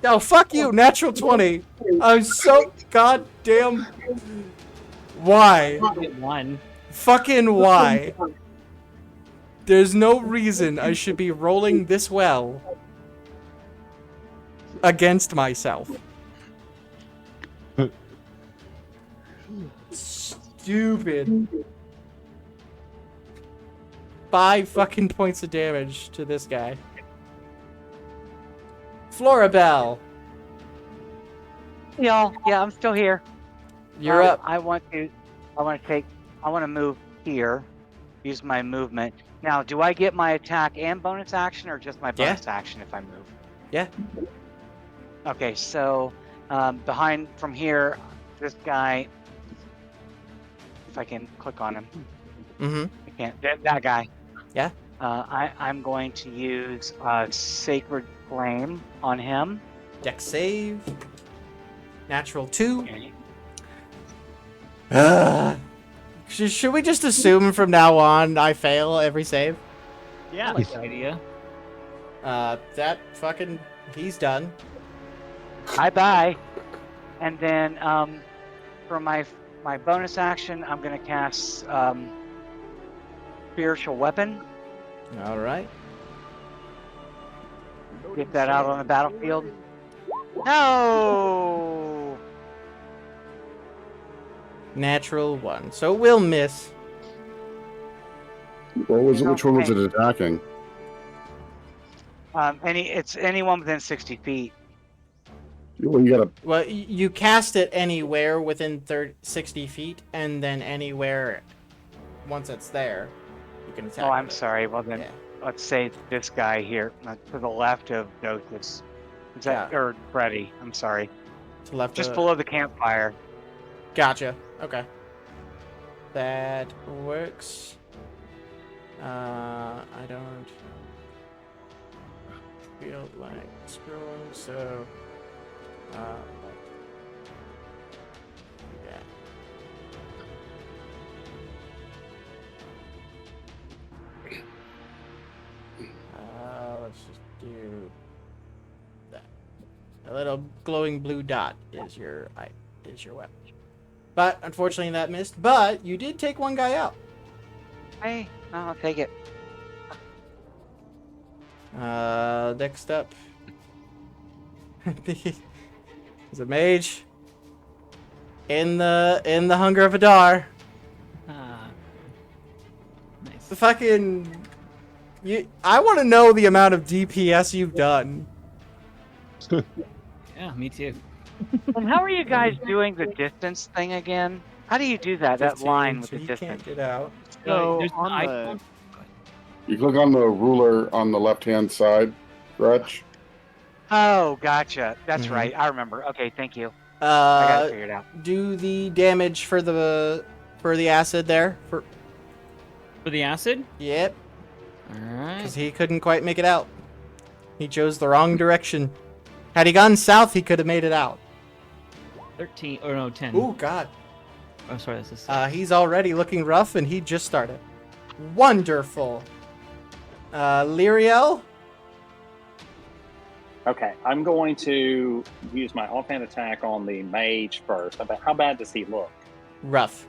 No, fuck you. Natural 20. I'm so goddamn. Why? One. Fucking why? There's no reason I should be rolling this well against myself. Stupid. 5 fucking points of damage to this guy. Florabelle, Y'all, yeah, I'm still here. you're up. I want to move here. Use my movement. Now, do I get my attack and bonus action, or just my bonus action if I move? Yeah. Okay, so behind from here, this guy. If I can click on him, Mm-hmm. I can't. That guy. Yeah. I'm going to use Sacred Flame on him. Dex save. Natural 2. Okay. Should we just assume from now on I fail every save? I Yeah. like the idea. That fucking... He's done. Bye. And then for my bonus action, I'm going to cast Spiritual Weapon. Alright. Get that out on the battlefield. No! Natural 1. So we'll miss. What was it? Which one was Okay. it attacking? It's anyone within 60 feet. Well, you gotta. Well, you cast it anywhere within 60 feet, and then anywhere once it's there, you can attack. Oh, I'm with it. sorry. Well then, Yeah. let's say this guy here to the left of Dotus. Is that or Freddy? I'm sorry. To left Just of- below the campfire. Gotcha. Okay. That works. I don't feel like scrolling, so yeah. Let's just do that. A little glowing blue dot is your weapon. But unfortunately that missed. But you did take one guy out. Hey, I'll take it. Next up. He's a mage. In the Hunger of Adar. Ah. Nice. The fucking I want to know the amount of DPS you've done. Yeah, me too. And how are you guys doing the distance thing again? How do you do that? That 15, line with so the he distance. can't get out. So there's on an the icon. You click on the ruler on the left-hand side, Gretch. Oh, gotcha. That's Mhm. right. I remember. Okay, thank you. I got it figured out. Do the damage for the acid there. For For the acid? yep, Alright. because he couldn't quite make it out. He chose the wrong direction. Had he gone south, he could have made it out. 13, or no, 10. Oh God. Oh, sorry, this is... He's already looking rough, and he just started. Wonderful. Lyriel? Okay, I'm going to use my offhand attack on the mage first. How bad does he look? Rough.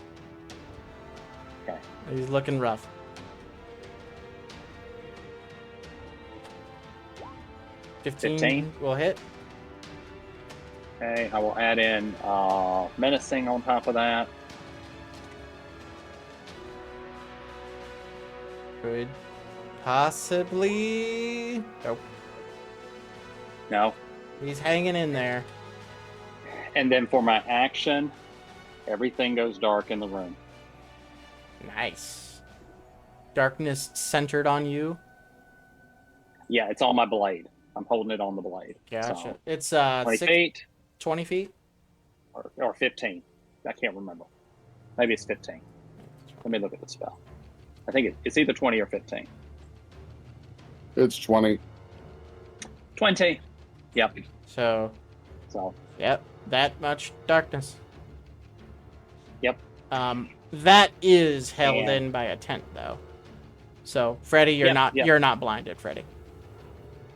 Okay. He's looking rough. 15 will hit. Okay, I will add in menacing on top of that. Could possibly... Nope. No. He's hanging in there. And then for my action, everything goes dark in the room. Nice. Darkness centered on you. Yeah, it's on my blade. I'm holding it on the blade. Gotcha. So, It's 20 feet 20 feet? or 15. I can't remember. Maybe it's 15. Let me look at the spell. I think it's either 20 or 15. It's 20. 20. Yep. So, So, yep, that much darkness. Yep. That is held And- in by a tent, though. So, Freddy, you're Yep, yep. you're not blinded, Freddy.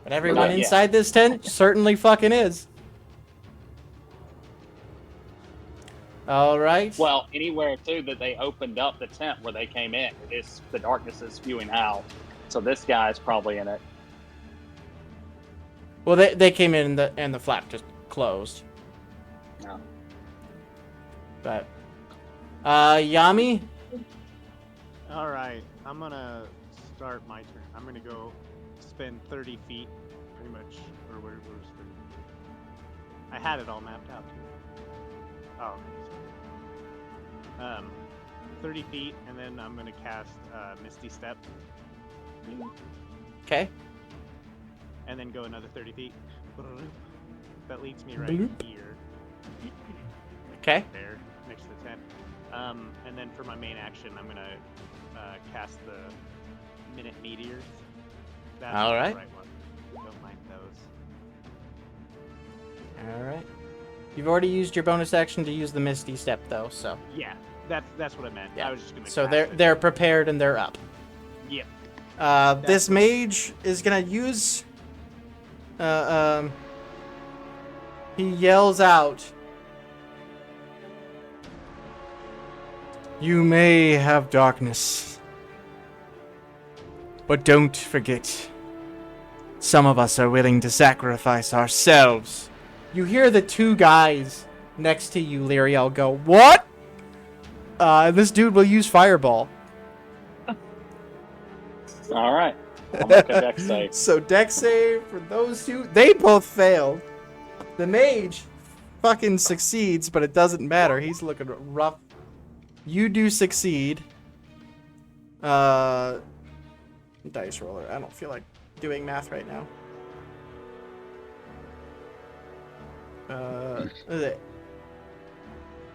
But everyone Yeah. inside this tent certainly fucking is. All right. well, anywhere too that they opened up the tent where they came in, the darkness is spewing out. So this guy's probably in it. Well, they came in and the flap just closed. No. But, Yami. All right, I'm gonna start my turn. I'm gonna go spend 30 feet, pretty much. Or where's 30 feet? I had it all mapped out. Oh, okay. 30 feet, and then I'm gonna cast Misty Step, Okay. and then go another 30 feet. That leads me right Bloop. here. Okay. There, next to the tent. And then for my main action, I'm gonna cast the Minute Meteors. That's All the right. one. Don't mind those. All right. You've already used your bonus action to use the Misty Step, though, so Yeah, that's what I meant. Yeah. I was just gonna. so cast they're it. they're prepared and they're up. Yep. This mage is gonna use. He yells out. You may have darkness, but don't forget. Some of us are willing to sacrifice ourselves. You hear the two guys next to you, Lyriel, go, "What?" And this dude will use Fireball. All right. I'll make a dex save. So dex save for those two. They both failed. The mage fucking succeeds, but it doesn't matter. He's looking rough. You do succeed. Dice roller. I don't feel like doing math right now. What is it?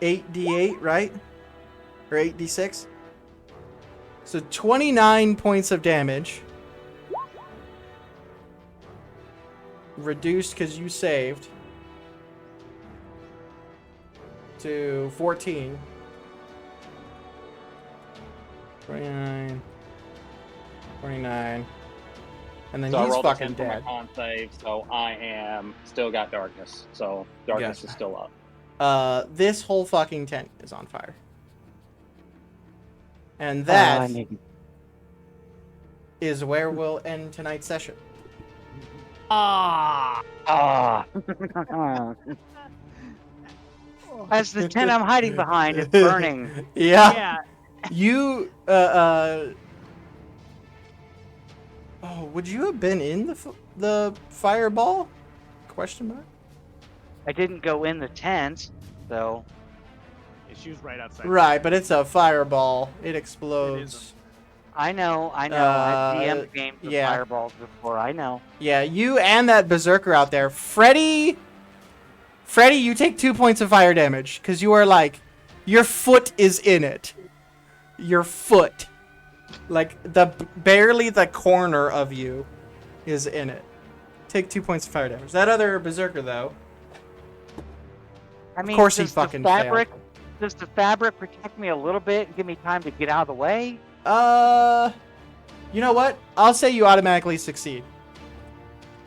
8d8, right? Or 8d6? So 29 points of damage. Reduced because you saved. To 14. 29. 29. And then So I he's rolled a fucking 10 for my dead. con save, so I am still got darkness. So darkness is still up. This whole fucking tent is on fire. And I that need- is where we'll end tonight's session. Ah. Ah. As the tent I'm hiding behind is burning. Yeah. Yeah. You, Oh, would you have been in the fireball? Question mark? I didn't go in the tent, so She was right outside. Right, but it's a fireball. It explodes. I know. I've DM'd games with yeah. fireballs before. I know. Yeah, you and that berserker out there. Freddy, you take 2 points of fire damage because you are like, your foot is in it. Your foot, like barely the corner of you, is in it. Take 2 points of fire damage. That other berserker though. I mean, course he does the fucking failed. fabric, does the fabric protect me a little bit and give me time to get out of the way? You know what? I'll say you automatically succeed.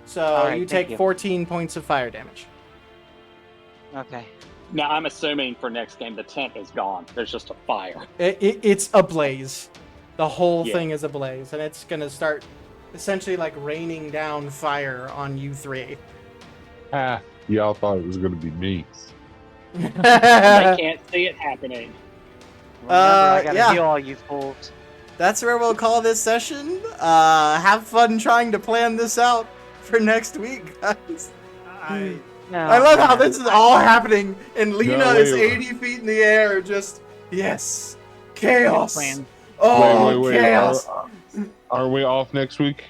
So All right, you thank take you. 14 points of fire damage. Okay. Now I'm assuming for next game the tent is gone. There's just a fire. It's ablaze. The whole Yeah. thing is ablaze, and it's gonna start essentially like raining down fire on you three. Ah, y'all thought it was going to be me. They can't see it happening. Remember, I gotta yeah. heal all you fools. That's where we'll call this session. Have fun trying to plan this out for next week, guys. No, I love how man. this is all happening, and Lena No, is wait. 80 feet in the air, just yes, chaos. Plan. Oh, wait. chaos. Are we off next week?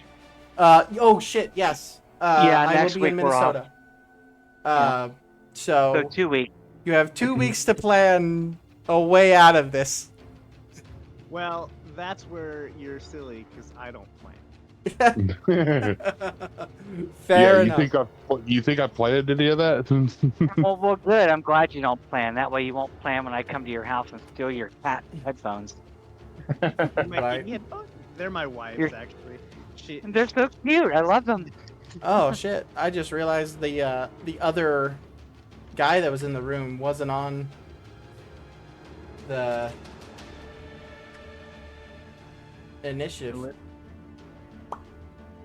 Oh shit, yes. Yeah, I next will be in week we're off. Minnesota. So So 2 weeks. you have 2 weeks to plan a way out of this. Well, that's where you're silly because I don't plan. Fair You enough. think I planned any of that? well, good. I'm glad you don't plan. That way you won't plan when I come to your house and steal your cat headphones. You might Right. give me headphones? They're my wife's, You're- actually. She, And they're so cute. I love them. Oh shit! I just realized the other guy that was in the room wasn't on the initiative.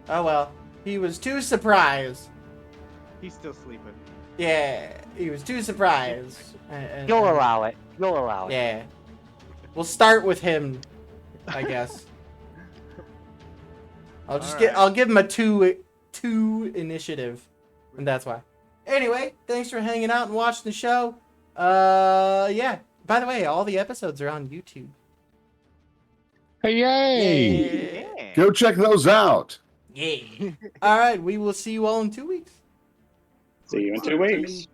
Oh well, he was too surprised. he's still sleeping. Yeah, he was too surprised. You'll allow it. You'll allow it. Yeah, we'll start with him, I guess. I'll give him a two initiative, and that's why. Anyway, thanks for hanging out and watching the show. Yeah. By the way, all the episodes are on YouTube. Hey, yay! Yeah. Go check those out. Yeah. All right, we will see you all in 2 weeks. See you in Report 2 to weeks. me.